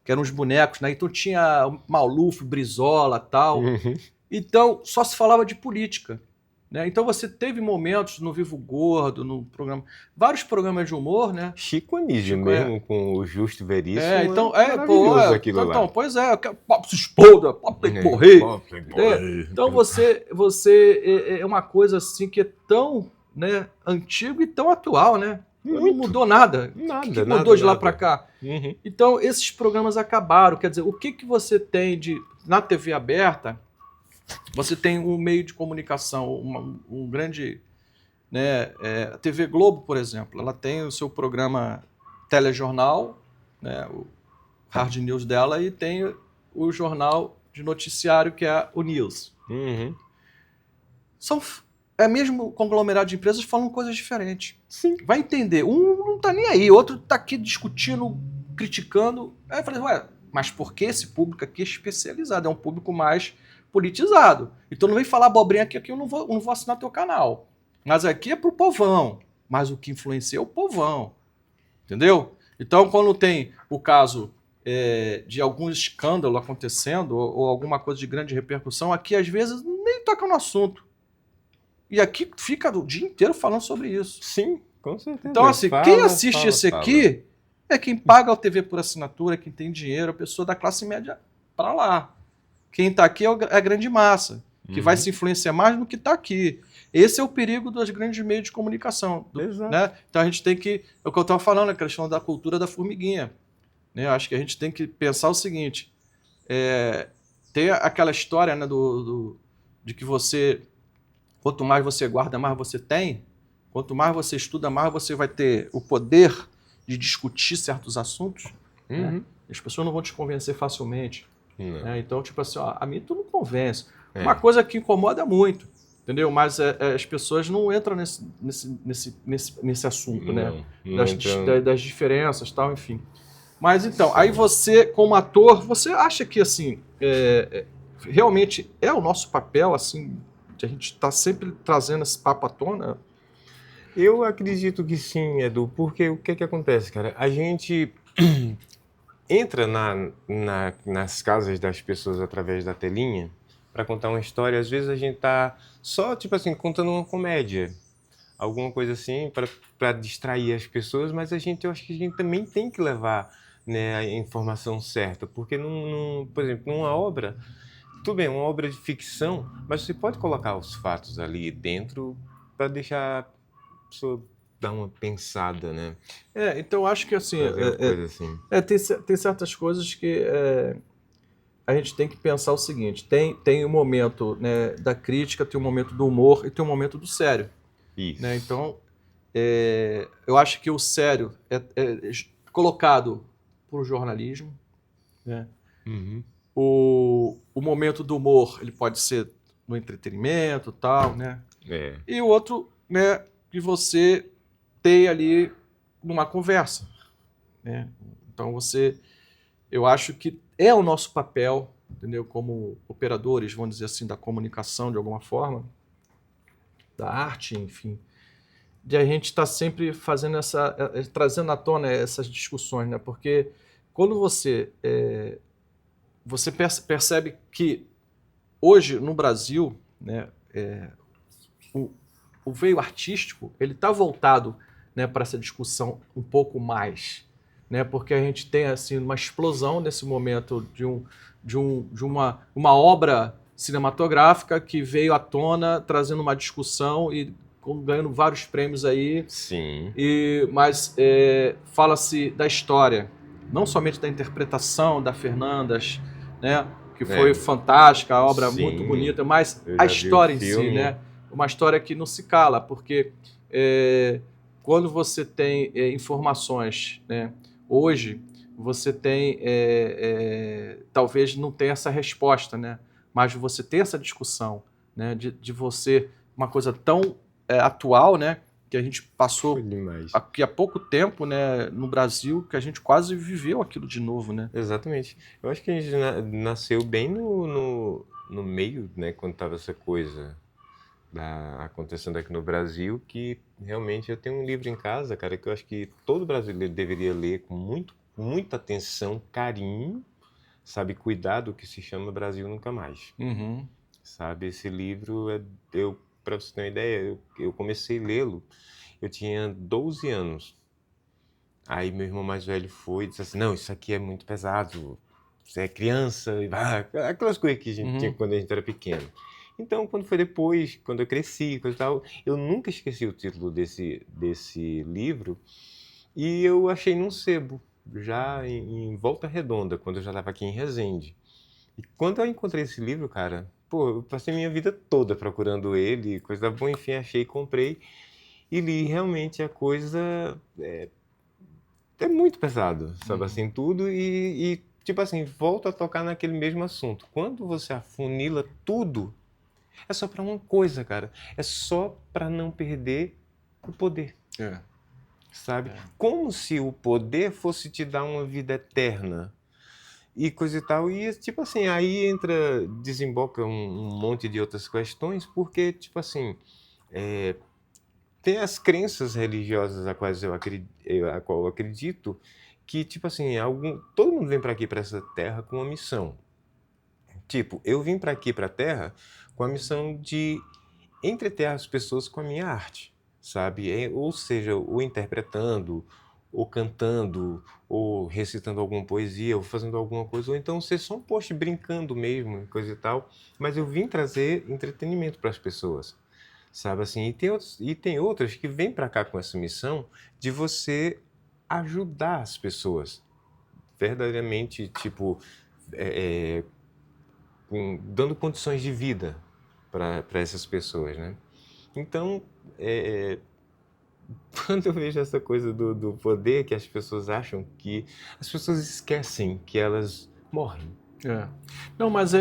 que eram uns bonecos, né? Então tinha Maluf, Brizola, tal. Então só se falava de política, né? Então você teve momentos no Vivo Gordo, no programa, vários programas de humor, né? Chico Anísio mesmo, com o Justo Veríssimo. Então, maravilhoso aquilo lá. Pois é, papo se exploda, papo tem que morrer. Então você é uma coisa assim que é tão, né, antigo e tão atual, né? Não mudou nada. O que mudou de lá para cá? Então esses programas acabaram. Quer dizer, o que você tem na TV aberta? Você tem um meio de comunicação, um grande, né? A TV Globo, por exemplo, ela tem o seu programa telejornal, né, o Hard News dela, e tem o jornal de noticiário que é o News. É mesmo conglomerado de empresas falando coisas diferentes. Sim. Vai entender. Um não tá nem aí, outro tá aqui discutindo, criticando. Aí eu falei, mas por que esse público aqui é especializado? É um público mais politizado. Então não vem falar abobrinha aqui eu não vou assinar teu canal. Mas aqui é pro povão. Mas o que influencia é o povão. Entendeu? Então quando tem o caso de algum escândalo acontecendo ou alguma coisa de grande repercussão, aqui às vezes nem toca no assunto. E aqui fica o dia inteiro falando sobre isso. Sim, com certeza. Então, assim, quem assiste esse aqui é quem paga a TV por assinatura, quem tem dinheiro, a pessoa da classe média para lá. Quem está aqui é a grande massa, que vai se influenciar mais do que está aqui. Esse é o perigo dos grandes meios de comunicação. Né? Então a gente tem que... É o que eu estava falando, a questão da cultura da formiguinha. Né? Acho que a gente tem que pensar o seguinte. Tem aquela história, né, de que você... Quanto mais você guarda, mais você tem. Quanto mais você estuda, mais você vai ter o poder de discutir certos assuntos. Né? As pessoas não vão te convencer facilmente. Né? Então, tipo assim, a mim tu não convence. Uma coisa que incomoda muito, entendeu? Mas as pessoas não entram nesse assunto, né? Das diferenças e tal, enfim. Mas então, aí você, como ator, você acha que, assim, realmente é o nosso papel, assim... A gente está sempre trazendo esse papo à tona? Eu acredito que sim, Edu, porque o que acontece, cara? A gente entra nas casas das pessoas através da telinha para contar uma história. Às vezes a gente tá só, tipo assim, contando uma comédia, alguma coisa assim, para distrair as pessoas, mas eu acho que a gente também tem que levar, né, a informação certa, porque, por exemplo, numa obra... Tudo bem, uma obra de ficção, mas você pode colocar os fatos ali dentro para deixar a pessoa dar uma pensada, né? Então eu acho que assim, assim. Tem certas coisas que a gente tem que pensar o seguinte, tem um momento, né, da crítica, tem um momento do humor e tem um momento do sério. Isso. Né? Então, eu acho que o sério é colocado por jornalismo, né? O momento do humor, ele pode ser no entretenimento e tal, né? E o outro, né, que você tem ali numa conversa, né? Então eu acho que é o nosso papel, entendeu? Como operadores, vamos dizer assim, da comunicação de alguma forma, da arte, enfim, de a gente estar sempre fazendo trazendo à tona essas discussões, né? Porque quando você percebe que hoje no Brasil, né, o, o veio artístico ele está voltado, né, para essa discussão um pouco mais, né? Porque a gente tem assim uma explosão nesse momento de uma obra cinematográfica que veio à tona trazendo uma discussão e ganhando vários prêmios aí. Sim. Mas fala-se da história, não somente da interpretação da Fernandas, né, que foi fantástica, a obra muito bonita, mas a história em si, né? Uma história que não se cala, porque quando você tem informações, né, hoje você tem, talvez não tenha essa resposta, né, mas você tem essa discussão, né, de você, uma coisa tão atual, né, que a gente passou aqui há pouco tempo, né, no Brasil, que a gente quase viveu aquilo de novo, né? Exatamente. Eu acho que a gente nasceu bem no meio, né, quando estava essa coisa acontecendo aqui no Brasil, que realmente eu tenho um livro em casa, cara, que eu acho que todo brasileiro deveria ler com muita atenção, carinho, sabe, cuidado, que se chama Brasil Nunca Mais. Uhum. Sabe, esse livro, para você ter uma ideia, eu comecei a lê-lo, eu tinha 12 anos. Aí meu irmão mais velho foi e disse assim, não, isso aqui é muito pesado, você é criança, aquelas coisas que a gente tinha quando a gente era pequeno. Então, quando foi depois, quando eu cresci, coisa e tal, eu nunca esqueci o título desse livro e eu achei num sebo, já em Volta Redonda, quando eu já estava aqui em Resende. E quando eu encontrei esse livro, cara, pô, eu passei minha vida toda procurando ele, coisa boa, enfim, achei, comprei e li. Realmente a coisa é muito pesado, sabe, assim, tudo e, tipo assim, volta a tocar naquele mesmo assunto. Quando você afunila tudo, é só pra uma coisa, cara, é só pra não perder o poder, sabe? Como se o poder fosse te dar uma vida eterna e coisa e tal, e tipo assim, aí desemboca um monte de outras questões, porque, tipo assim, tem as crenças religiosas a qual eu acredito, que, tipo assim, todo mundo vem para aqui, para essa terra, com uma missão. Tipo, eu vim para aqui, para a terra, com a missão de entreter as pessoas com a minha arte, sabe? Ou seja, ou interpretando, ou cantando, ou recitando alguma poesia, ou fazendo alguma coisa, ou então ser só um post brincando mesmo, coisa e tal. Mas eu vim trazer entretenimento para as pessoas, sabe assim? E tem outras que vêm para cá com essa missão de você ajudar as pessoas, verdadeiramente, tipo, dando condições de vida para essas pessoas, né? Então, quando eu vejo essa coisa do poder, que as pessoas acham que... As pessoas esquecem que elas morrem. Não, mas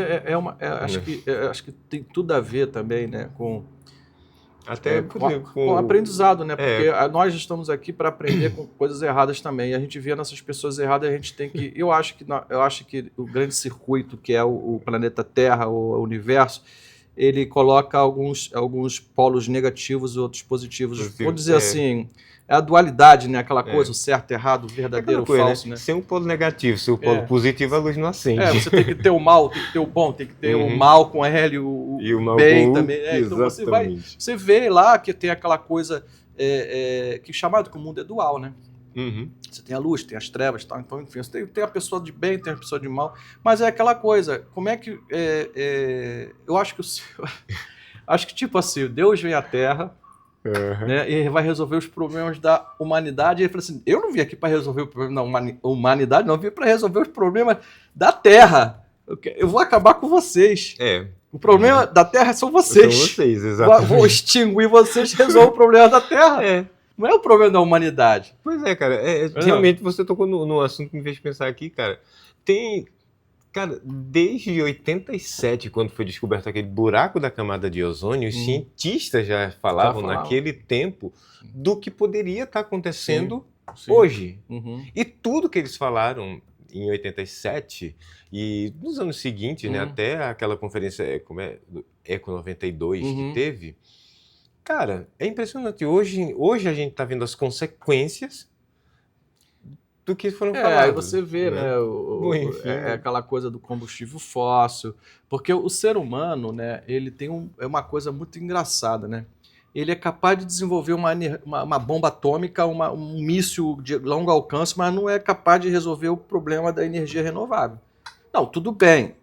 acho que tem tudo a ver também, né, com o aprendizado, né? Porque nós estamos aqui para aprender com coisas erradas também. E a gente vê nessas pessoas erradas, a gente tem que... Eu acho que o grande circuito, que é o planeta Terra, o universo, ele coloca alguns polos negativos e outros positivos. Vou dizer assim, é a dualidade, né? Aquela coisa, o certo, errado, o verdadeiro, o falso, né? Sem um polo negativo, se o polo positivo, a luz não acende. Você tem que ter o mal, tem que ter o bom, tem que ter o mal com L, e o mal bem com U, também. Então você vê lá que tem aquela coisa que chamado que o mundo é dual, né? Você tem a luz, tem as trevas, tá? Então, enfim, você tem a pessoa de bem, tem a pessoa de mal, mas é aquela coisa, como é que... eu acho que acho que, tipo assim, Deus vem à Terra, né, e vai resolver os problemas da humanidade, e ele fala assim, eu não vim aqui para resolver o problema da humanidade, não, eu vim para resolver os problemas da Terra. Eu vou acabar com vocês. O problema da Terra são vocês. São vocês, exatamente. Vou extinguir vocês, resolver o problema da Terra. Não é o problema da humanidade. Pois é, cara. Realmente você tocou no assunto que me fez pensar aqui, cara. Cara, desde 87, quando foi descoberto aquele buraco da camada de ozônio, os cientistas já falavam naquele tempo do que poderia estar acontecendo hoje. E tudo que eles falaram em 87 e nos anos seguintes, né, até aquela conferência Eco 92 que teve, Cara, é impressionante. Hoje a gente está vendo as consequências do que foram faladas. Aí você vê, né, Bom, enfim. aquela coisa do combustível fóssil, porque o ser humano, né, ele tem é uma coisa muito engraçada, né? Ele é capaz de desenvolver uma bomba atômica, um míssil de longo alcance, mas não é capaz de resolver o problema da energia renovável. Não, tudo bem.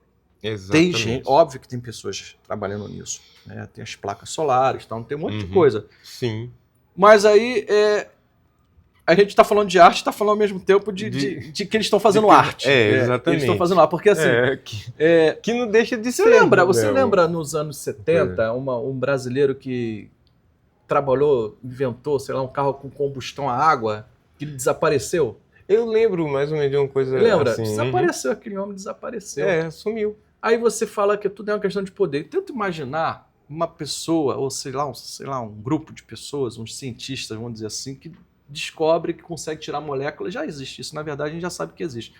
Exatamente. Tem gente, óbvio que tem pessoas trabalhando nisso, né? Tem as placas solares, então tem um monte de coisa. Sim. Mas aí a gente está falando de arte, está falando ao mesmo tempo de que eles estão fazendo arte. Exatamente. Eles estão fazendo arte, porque assim... que não deixa de ser. Você lembra nos anos 70, um brasileiro que inventou, sei lá, um carro com combustão a água, que ele desapareceu? Eu lembro mais ou menos de uma coisa Lembra? assim. Desapareceu, aquele homem desapareceu. Sumiu. Aí você fala que tudo é uma questão de poder. Tenta imaginar uma pessoa, ou sei lá, um grupo de pessoas, uns cientistas, vamos dizer assim, que descobre que consegue tirar moléculas. Já existe isso, na verdade, a gente já sabe que existe.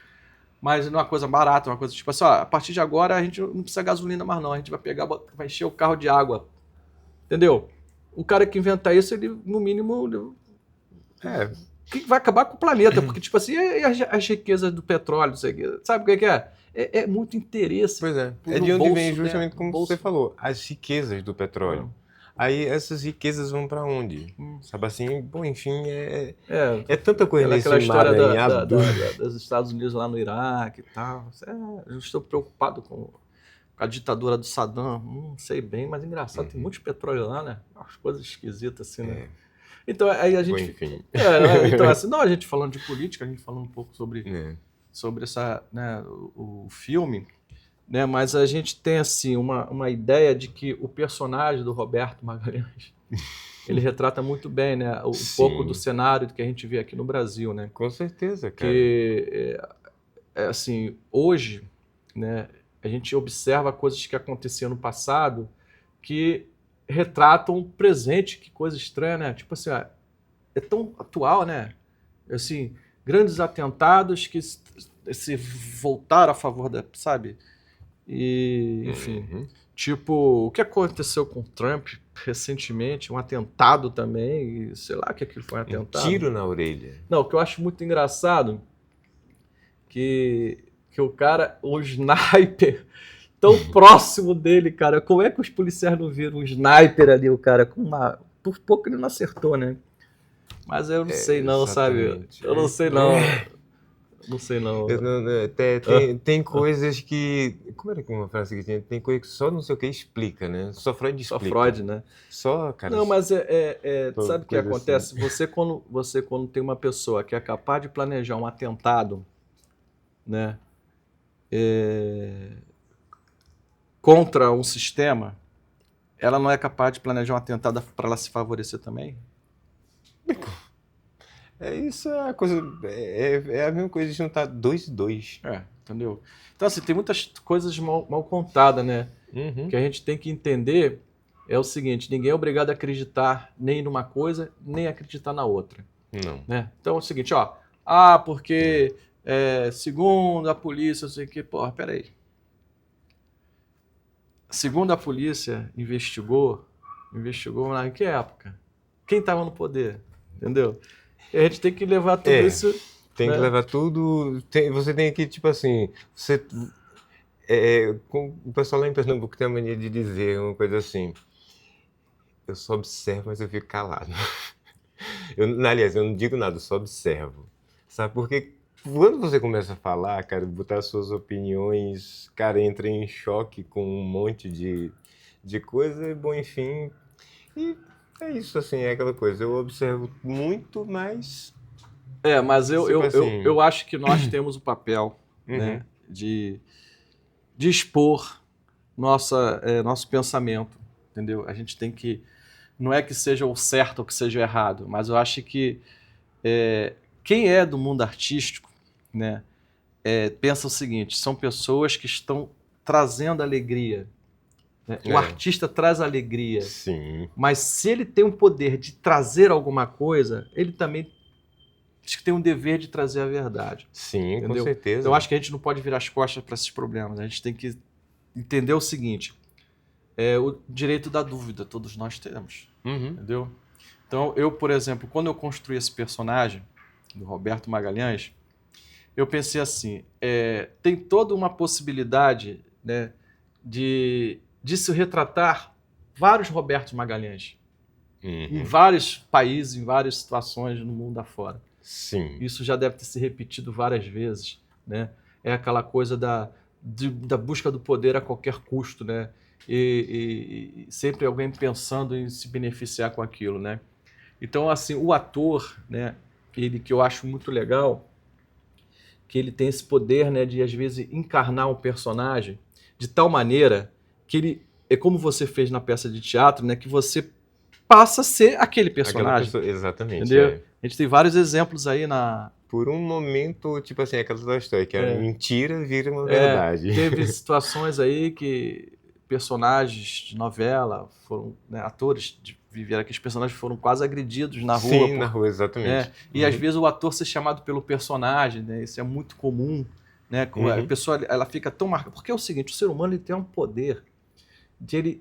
Mas não é uma coisa barata, uma coisa tipo assim, a partir de agora a gente não precisa de gasolina mais não, a gente vai pegar, vai encher o carro de água. Entendeu? O cara que inventa isso, ele, no mínimo, que vai acabar com o planeta, porque, tipo assim, e as riquezas do petróleo, sabe o que é? É muito interesse. Pois é. É de onde vem justamente como você falou, as riquezas do petróleo. Aí essas riquezas vão para onde? Sabe assim, bom, enfim, é tanta coisa nesse história dos Estados Unidos lá no Iraque e tal. Eu estou preocupado com a ditadura do Saddam, não sei bem, mas engraçado, tem muito petróleo lá, né? Umas coisas esquisitas assim, né? Então aí a gente... Enfim. Então assim, não a gente falando de política, a gente falando um pouco sobre essa, né, o filme, né? Mas a gente tem assim uma ideia de que o personagem do Roberto Magalhães ele retrata muito bem, né, um pouco do cenário que a gente vê aqui no Brasil, né? Com certeza, cara. Que assim, hoje, né, a gente observa coisas que aconteciam no passado que retratam o presente, que coisa estranha, né? Tipo assim, é tão atual, né? Assim, grandes atentados que se voltaram a favor da, sabe? E, enfim, tipo, o que aconteceu com o Trump recentemente, um atentado também, e sei lá que aquilo foi um atentado. Tiro na orelha. Não, o que eu acho muito engraçado que o cara, o sniper, tão próximo dele, cara, como é que os policiais não viram um sniper ali, o cara, por pouco ele não acertou, né? Mas eu não sei não, exatamente. Sabe? Eu não sei não. Não sei não. Tem coisas que... Como era que uma frase que tinha? Tem coisa que só não sei o que explica, né? Só Freud explica. Só Freud, né? Só, cara. Não, mas sabe o que acontece? Assim. Você quando tem uma pessoa que é capaz de planejar um atentado, né? Contra um sistema, ela não é capaz de planejar um atentado para ela se favorecer também? Isso é a coisa. É a mesma coisa de juntar 2 e 2. Entendeu? Então, assim, tem muitas coisas mal contadas, né? Que a gente tem que entender é o seguinte: ninguém é obrigado a acreditar nem numa coisa, nem a acreditar na outra. Não. Né? Então é o seguinte, porque segundo a polícia, eu sei que, porra, peraí. Segundo a polícia investigou em que época? Quem estava no poder? Entendeu? E a gente tem que levar tudo isso... Tem que levar tudo... Você tem que, tipo assim... O pessoal lá em Pernambuco tem a mania de dizer uma coisa assim... Eu só observo, mas eu fico calado. Aliás, eu não digo nada, eu só observo. Sabe? Porque quando você começa a falar, cara, botar suas opiniões, cara, entra em choque com um monte de coisa, bom, enfim... E é isso, assim, é aquela coisa. Eu observo muito mais... mas eu acho que nós temos o papel, né, de expor nosso pensamento, entendeu? A gente tem que... Não é que seja o certo ou que seja o errado, mas eu acho que quem é do mundo artístico, né, pensa o seguinte, são pessoas que estão trazendo alegria. O artista traz alegria. Sim. Mas se ele tem o poder de trazer alguma coisa, ele também tem um dever de trazer a verdade. Sim, entendeu? Com certeza. Então, eu acho que a gente não pode virar as costas para esses problemas. A gente tem que entender o seguinte, o direito da dúvida todos nós temos. entendeu? Então, eu, por exemplo, quando eu construí esse personagem, do Roberto Magalhães, eu pensei assim, tem toda uma possibilidade, né, de se retratar vários Robertos Magalhães, em vários países, em várias situações no mundo afora. Sim. Isso já deve ter se repetido várias vezes, né? É aquela coisa da busca do poder a qualquer custo, né? E sempre alguém pensando em se beneficiar com aquilo, né? Então, assim, o ator, né, que eu acho muito legal, que ele tem esse poder, né, de às vezes encarnar um personagem de tal maneira que ele é como você fez na peça de teatro, né, que você passa a ser aquele personagem. Exatamente. Entendeu? A gente tem vários exemplos aí na... Por um momento, tipo assim, aquela história que a mentira vira uma verdade. Teve situações aí que personagens de novela foram, né, atores viveram aqueles personagens foram quase agredidos na rua. Sim, na rua, exatamente. E às vezes o ator ser chamado pelo personagem, né, isso é muito comum, né? A pessoa ela fica tão marcada. Porque é o seguinte, o ser humano ele tem um poder de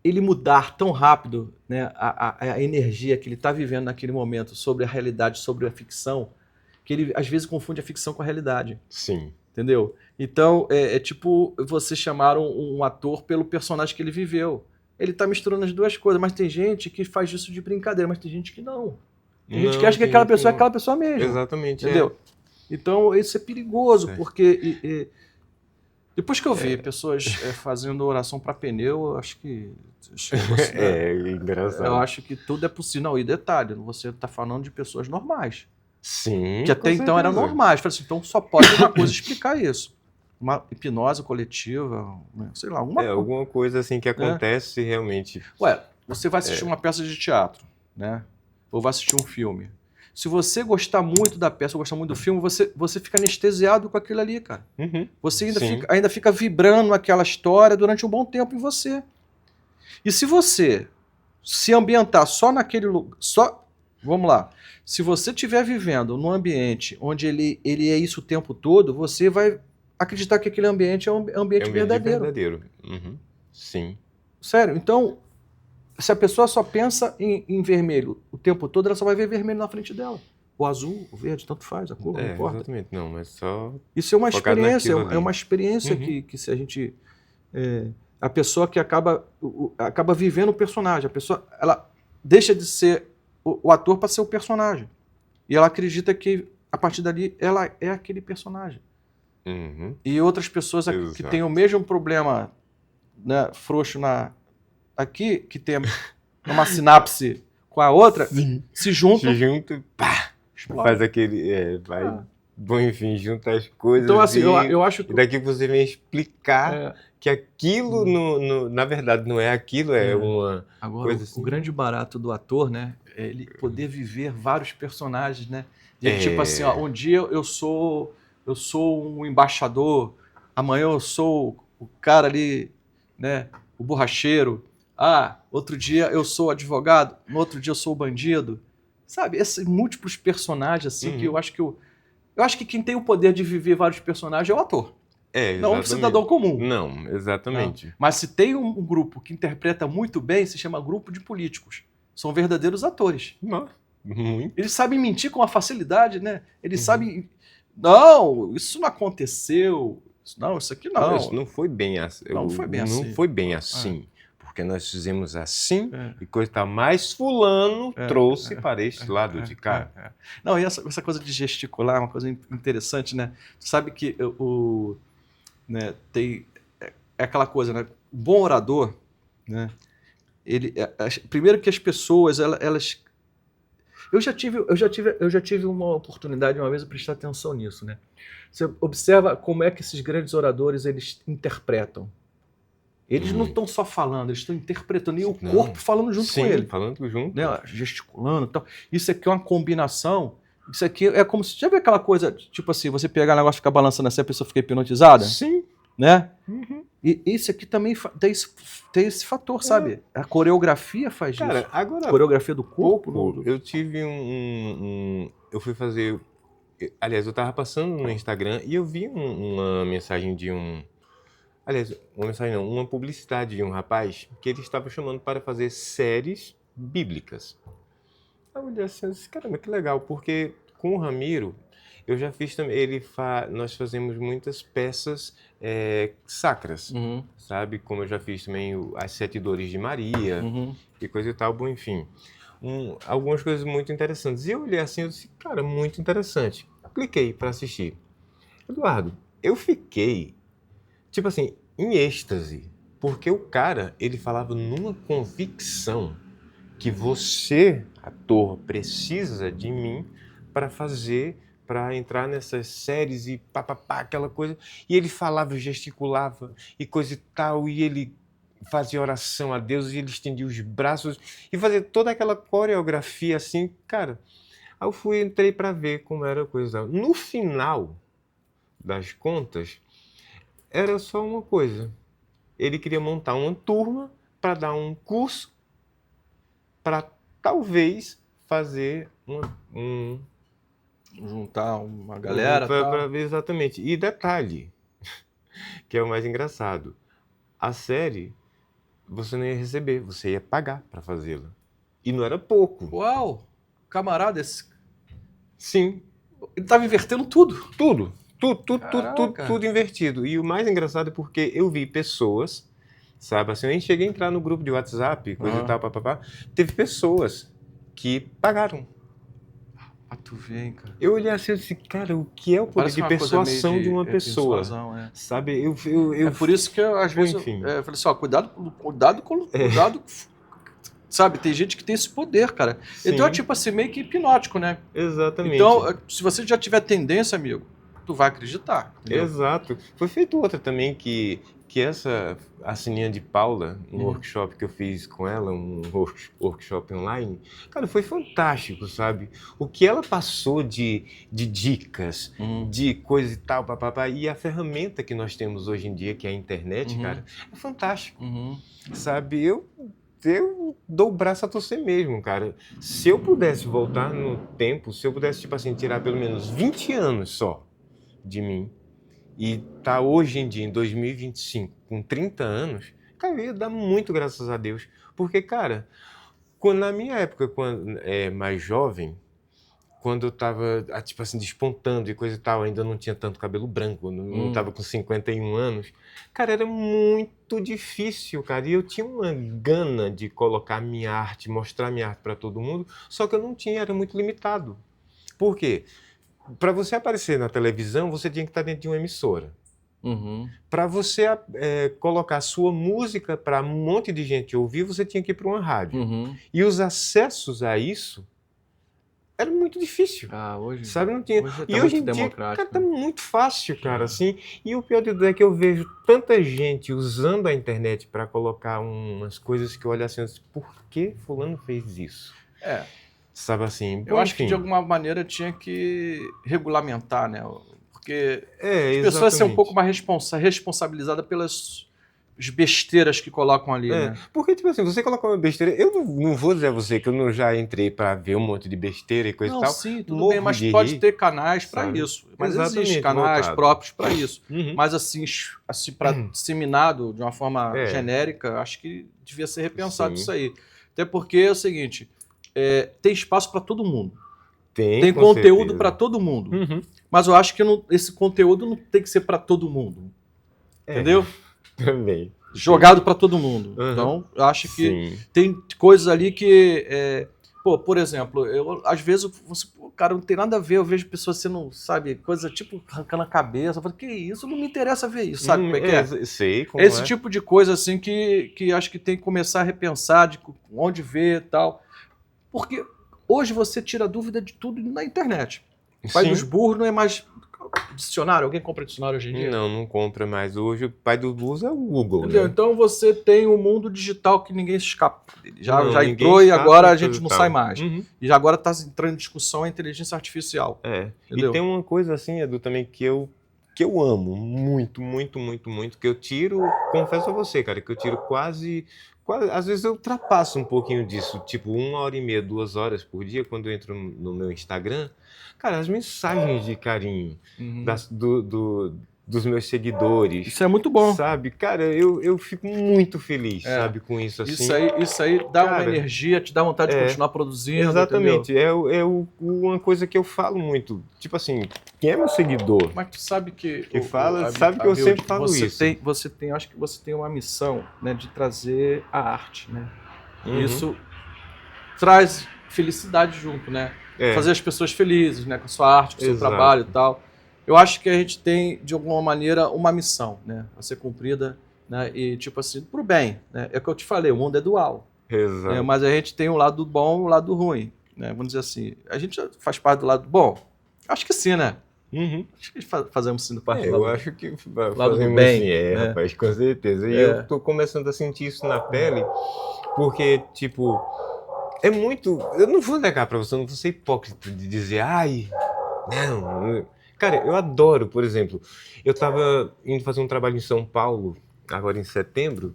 ele mudar tão rápido, né, a energia que ele está vivendo naquele momento sobre a realidade, sobre a ficção, que ele às vezes confunde a ficção com a realidade. Sim. Entendeu? Então, é tipo você chamar um ator pelo personagem que ele viveu. Ele tá misturando as duas coisas, mas tem gente que faz isso de brincadeira, mas tem gente que não. Tem gente que acha que aquela pessoa é aquela pessoa mesmo. Exatamente. Entendeu? Então, isso é perigoso, porque depois que eu vi pessoas fazendo oração para pneu, eu acho que... engraçado. Eu acho que tudo é possível. Não, e detalhe, você está falando de pessoas normais. Sim, que até então eram normais. Falei assim, então só pode uma coisa explicar isso. Uma hipnose coletiva, sei lá, alguma coisa assim que acontece realmente. Ué, você vai assistir uma peça de teatro, né? Ou vai assistir um filme. Se você gostar muito da peça, ou gostar muito do filme, você fica anestesiado com aquilo ali, cara. Você ainda fica vibrando aquela história durante um bom tempo em você. E se você se ambientar só naquele lugar, vamos lá, se você estiver vivendo num ambiente onde ele é isso o tempo todo, você vai acreditar que aquele ambiente é um ambiente verdadeiro. Sim. Sério, então, se a pessoa só pensa em vermelho o tempo todo, ela só vai ver vermelho na frente dela. O azul, o verde, tanto faz, a cor, não importa. Exatamente, não, mas só... Isso é uma experiência, que se a gente... a pessoa que acaba vivendo o personagem, a pessoa, ela deixa de ser o ator para ser o personagem. E ela acredita que, a partir dali, ela é aquele personagem. E outras pessoas que têm o mesmo problema, né, frouxo aqui, que tem uma sinapse com a outra, se juntam. Pá, faz aquele... Bom, enfim, junta as coisas. Então, assim, eu acho que... E daqui você vem explicar que aquilo, na verdade, não é aquilo, é uma coisa assim. O grande barato do ator, né, é ele poder viver vários personagens, né? Tipo assim, ó, um dia eu sou um embaixador, amanhã eu sou o cara ali, né, o borracheiro. Outro dia eu sou advogado, no outro dia eu sou o bandido. Sabe, esses múltiplos personagens, assim, que eu acho que quem tem o poder de viver vários personagens é o ator. Não um cidadão comum. Não, exatamente. Não. Mas se tem um grupo que interpreta muito bem, se chama grupo de políticos. São verdadeiros atores. Muito. Eles sabem mentir com uma facilidade, né? Eles sabem... Não, isso não aconteceu. Não, isso aqui não. Isso não foi bem assim. Não foi bem assim. Não foi bem assim. Porque nós fizemos assim e coisa tá mais fulano trouxe para este lado de cá. Não, e essa coisa de gesticular é uma coisa interessante, né? Sabe que né, tem aquela coisa, né? O bom orador, né? Primeiro que as pessoas, elas... Eu já tive uma oportunidade uma vez de prestar atenção nisso, né? Você observa como é que esses grandes oradores, eles interpretam. Eles não estão só falando, eles estão interpretando, e o corpo falando junto com ele. Falando junto. Né? Gesticulando e tal. Isso aqui é uma combinação. Isso aqui é como se... Já viu aquela coisa, tipo assim, você pegar o negócio e ficar balançando assim, a pessoa fica hipnotizada? Sim. Né? E isso aqui também tem esse fator, sabe? A coreografia faz isso. Cara, agora... A coreografia do corpo. Eu tive eu fui fazer... Aliás, eu tava passando no Instagram e eu vi uma mensagem de um Aliás, uma mensagem não, uma publicidade de um rapaz que ele estava chamando para fazer séries bíblicas. Aí eu olhei assim, eu disse, caramba, que legal, porque com o Ramiro, eu já fiz também, nós fazemos muitas peças sacras, sabe? Como eu já fiz também As Sete Dores de Maria e coisa e tal, bom, enfim. Algumas coisas muito interessantes. E eu olhei assim, eu disse, cara, muito interessante. Cliquei para assistir. Eduardo, eu fiquei, tipo assim, em êxtase, porque o cara, ele falava numa convicção que você, ator, precisa de mim para entrar nessas séries e papapá, aquela coisa. E ele falava, gesticulava e coisa e tal, e ele fazia oração a Deus e ele estendia os braços e fazia toda aquela coreografia assim, cara. Aí eu entrei para ver como era a coisa. No final das contas, era só uma coisa. Ele queria montar uma turma para dar um curso para talvez fazer juntar uma galera. Para ver exatamente. E detalhe, que é o mais engraçado, a série você não ia receber, você ia pagar para fazê-la. E não era pouco. Uau! Camarada, esse... Sim. Ele estava invertendo tudo. Tudo invertido. E o mais engraçado é porque eu vi pessoas, sabe, assim, eu nem cheguei a entrar no grupo de WhatsApp, coisa e tal, papapá. Teve pessoas que pagaram. Ah, tu vê, cara. Eu olhei assim e disse, cara, o que é o poder de persuasão de uma pessoa? Persuasão, sabe, É por isso que eu, às vezes, enfim. eu falei assim, ó, cuidado, sabe, tem gente que tem esse poder, cara. Sim. Então é tipo assim, meio que hipnótico, né? Exatamente. Então, se você já tiver tendência, amigo, tu vai acreditar. Entendeu? Exato. Foi feito outra também que a Sininha de Paula, no workshop que eu fiz com ela, um workshop online, cara, foi fantástico, sabe? O que ela passou de dicas, de coisa e tal, papapá, e a ferramenta que nós temos hoje em dia, que é a internet, cara, é fantástico, sabe? Eu dou o braço a torcer mesmo, cara. Se eu pudesse voltar no tempo, se eu pudesse, tipo assim, tirar pelo menos 20 anos só de mim, e tá hoje em dia, em 2025, com 30 anos, cara, eu ia dar muito graças a Deus. Porque, cara, na minha época, quando mais jovem, quando eu tava, tipo assim, despontando e coisa e tal, ainda não tinha tanto cabelo branco, não tava com 51 anos, cara, era muito difícil, cara, e eu tinha uma gana de colocar minha arte, mostrar minha arte para todo mundo, só que eu não tinha, era muito limitado. Por quê? Para você aparecer na televisão, você tinha que estar dentro de uma emissora. Para você colocar a sua música para um monte de gente ouvir, você tinha que ir para uma rádio. E os acessos a isso era muito difícil. Hoje, sabe, não tinha. Hoje e hoje em dia, cara, tá muito fácil, cara, assim. E o pior de tudo é que eu vejo tanta gente usando a internet para colocar umas coisas que eu olho assim, por que fulano fez isso? Sabe assim? Eu acho que de alguma maneira tinha que regulamentar, né? Porque as pessoas são um pouco mais responsabilizadas pelas besteiras que colocam ali, né? Porque, tipo assim, você coloca uma besteira... Eu não vou dizer a você que eu não já entrei para ver um monte de besteira e coisa e tal. Sim, tudo bem, mas pode ter canais para isso. Mas existem canais próprios para isso. Mas assim para disseminado de uma forma genérica, acho que devia ser repensado isso aí. Até porque é o seguinte... tem espaço para todo mundo. Tem conteúdo para todo mundo. Mas eu acho que esse conteúdo não tem que ser para todo mundo. Entendeu? Também. Jogado para todo mundo. Então, eu acho que tem coisas ali que... por exemplo, às vezes, cara, não tem nada a ver, eu vejo pessoas sendo, sabe, coisa tipo arrancando a cabeça. Eu falo, que isso? Não me interessa ver isso, sabe como é que é? Sei como Esse tipo de coisa, assim, que acho que tem que começar a repensar de onde ver e tal. Porque hoje você tira dúvida de tudo na internet. O pai dos burros não é mais dicionário. Alguém compra dicionário hoje em dia? Não compra mais. Hoje o pai dos burros é o Google. Entendeu? Né? Então você tem um mundo digital que ninguém se escapa dele. Já entrou e agora a gente não sai mais. E já agora está entrando em discussão a inteligência artificial. E tem uma coisa assim, Edu, também que eu amo muito, muito, muito, muito, que eu tiro, confesso a você, cara, que eu tiro quase, às vezes eu ultrapasso um pouquinho disso, tipo 1h30, 2 horas por dia, quando eu entro no meu Instagram, cara, as mensagens de carinho dos meus seguidores. Isso é muito bom. Sabe? Cara, eu fico muito feliz, sabe, com isso, assim. Isso aí dá uma energia, te dá vontade de continuar produzindo, exatamente. Entendeu? Uma coisa que eu falo muito. Tipo assim, quem é meu seguidor? Mas tu sabe que... sabe que eu sempre falo isso. Acho que você tem uma missão, né, de trazer a arte, né? Isso traz felicidade junto, né? Fazer as pessoas felizes, né, com a sua arte, com o seu trabalho e tal. Eu acho que a gente tem, de alguma maneira, uma missão, né, a ser cumprida, né, e tipo assim, pro bem, né, é o que eu te falei, o mundo é dual. Exato. Mas a gente tem um lado bom e um lado ruim, né, vamos dizer assim, a gente faz parte do lado bom? Acho que sim, né? Acho que fazemos sim parte do lado. Eu acho que lado do bem, assim, rapaz, com certeza. E eu tô começando a sentir isso na pele, porque, tipo, é muito... Eu não vou negar pra você, eu não vou ser hipócrita de dizer, ai, não... Cara, eu adoro, por exemplo, eu tava indo fazer um trabalho em São Paulo, agora em setembro,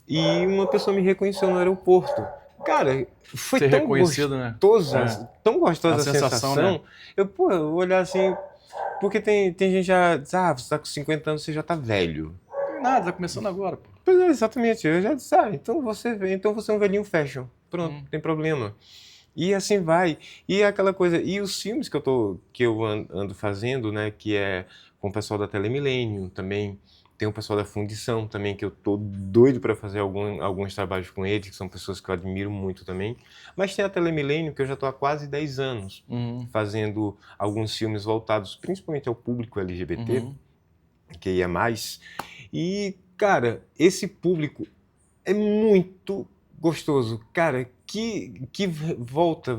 e uma pessoa me reconheceu no aeroporto. Cara, foi tão gostoso, tão gostosa a sensação, né? Eu olhar assim, porque tem gente já diz, você tá com 50 anos, você já tá velho. Não tem nada, tá começando agora, pô. Pois é, exatamente, eu já disse, então você é um velhinho fashion, pronto, não tem problema. E assim vai. E aquela coisa. E os filmes que eu ando fazendo, né? Que é com o pessoal da Telemilênio também. Tem o pessoal da Fundição também, que eu tô doido para fazer alguns trabalhos com eles, que são pessoas que eu admiro muito também. Mas tem a Telemilênio, que eu já tô há quase 10 anos fazendo alguns filmes voltados principalmente ao público LGBT, que ia mais. E, cara, esse público é muito gostoso. Cara, que volta,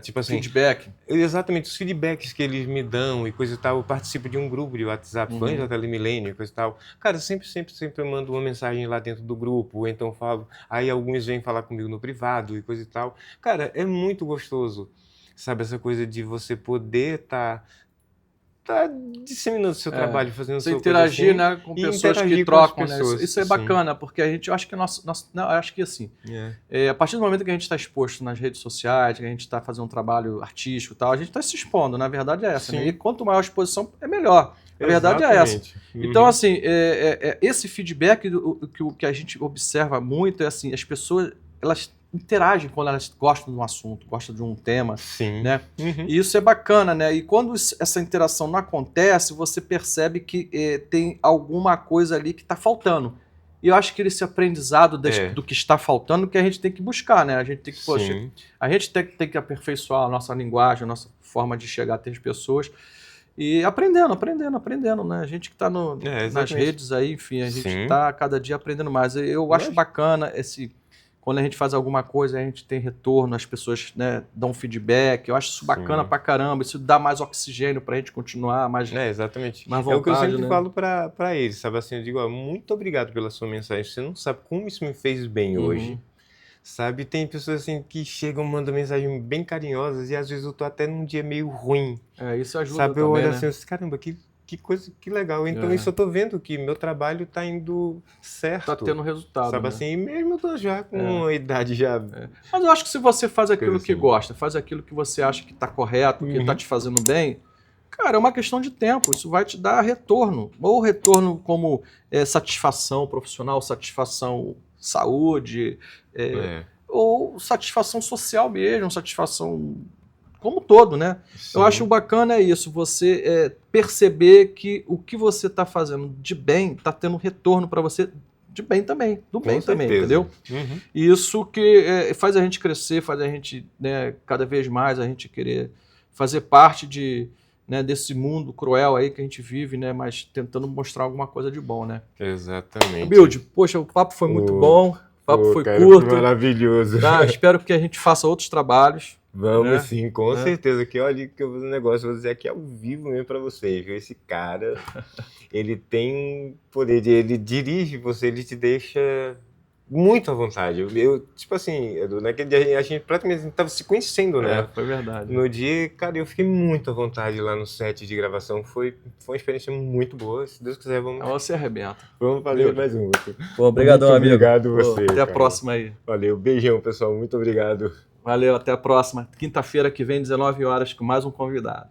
tipo assim... Feedback. Exatamente, os feedbacks que eles me dão e coisa e tal. Eu participo de um grupo de WhatsApp, fãs da Telemilênio e coisa e tal. Cara, sempre eu mando uma mensagem lá dentro do grupo, ou então falo... Aí alguns vêm falar comigo no privado e coisa e tal. Cara, é muito gostoso, sabe? Essa coisa de você poder tá disseminando o seu trabalho, fazendo você sua interagir, coisa assim, né, com pessoas que trocam, né? Isso é sim. bacana, porque eu acho que acho que assim, a partir do momento que a gente está exposto nas redes sociais, que a gente está fazendo um trabalho artístico e tal, a gente está se expondo, na verdade é essa, né? E quanto maior a exposição, é melhor. A verdade é essa. Então, assim, esse feedback que a gente observa muito é assim, as pessoas, elas interagem quando elas gostam de um assunto, gostam de um tema, né? E isso é bacana, né? E quando essa interação não acontece, você percebe que tem alguma coisa ali que está faltando. E eu acho que esse aprendizado do que está faltando que a gente tem que buscar, né? A gente tem que, a gente tem que aperfeiçoar a nossa linguagem, a nossa forma de chegar até as pessoas. E aprendendo, né? A gente que está nas redes aí, enfim, a gente está cada dia aprendendo mais. Eu acho bacana quando a gente faz alguma coisa, a gente tem retorno, as pessoas, né, dão feedback. Eu acho isso bacana pra caramba. Isso dá mais oxigênio pra gente continuar, exatamente. mais vontade, é o que eu sempre falo pra eles, sabe? Assim, eu digo, muito obrigado pela sua mensagem. Você não sabe como isso me fez bem hoje. Sabe? Tem pessoas assim que chegam, mandam mensagens bem carinhosas e às vezes eu tô até num dia meio ruim. Isso ajuda sabe? também, eu olho né? assim, caramba, que coisa, que legal. Então isso eu tô vendo que meu trabalho tá indo certo. Tá tendo resultado, sabe, né? assim, e mesmo eu tô já com uma idade já... Mas eu acho que se você faz aquilo que gosta, faz aquilo que você acha que tá correto, que tá te fazendo bem, cara, é uma questão de tempo. Isso vai te dar retorno. Ou retorno como satisfação profissional, satisfação saúde, ou satisfação social mesmo, satisfação... como todo, né? Eu acho bacana isso, você perceber que o que você está fazendo de bem está tendo retorno para você de bem também, do bem também, entendeu? Isso que faz a gente crescer, faz a gente, né, cada vez mais a gente querer fazer parte desse mundo cruel aí que a gente vive, né? Mas tentando mostrar alguma coisa de bom, né? Exatamente. Build, poxa, o papo foi muito bom, o papo foi curto. Foi maravilhoso. Tá? Espero que a gente faça outros trabalhos. Vamos sim, com certeza. Que olha que o negócio, vou dizer aqui ao vivo mesmo pra vocês. Viu? Esse cara, ele tem poder, ele dirige você, ele te deixa muito à vontade. Eu tipo assim, naquele dia a gente praticamente estava se conhecendo, né? Foi verdade. No dia, cara, eu fiquei muito à vontade lá no set de gravação. Foi uma experiência muito boa. Se Deus quiser, vamos... Você arrebenta. Vamos fazer mais um. Obrigadão, amigo. Obrigado você. Até a próxima aí. Valeu, beijão, pessoal. Muito obrigado. Valeu, até a próxima. Quinta-feira que vem, 19 horas, com mais um convidado.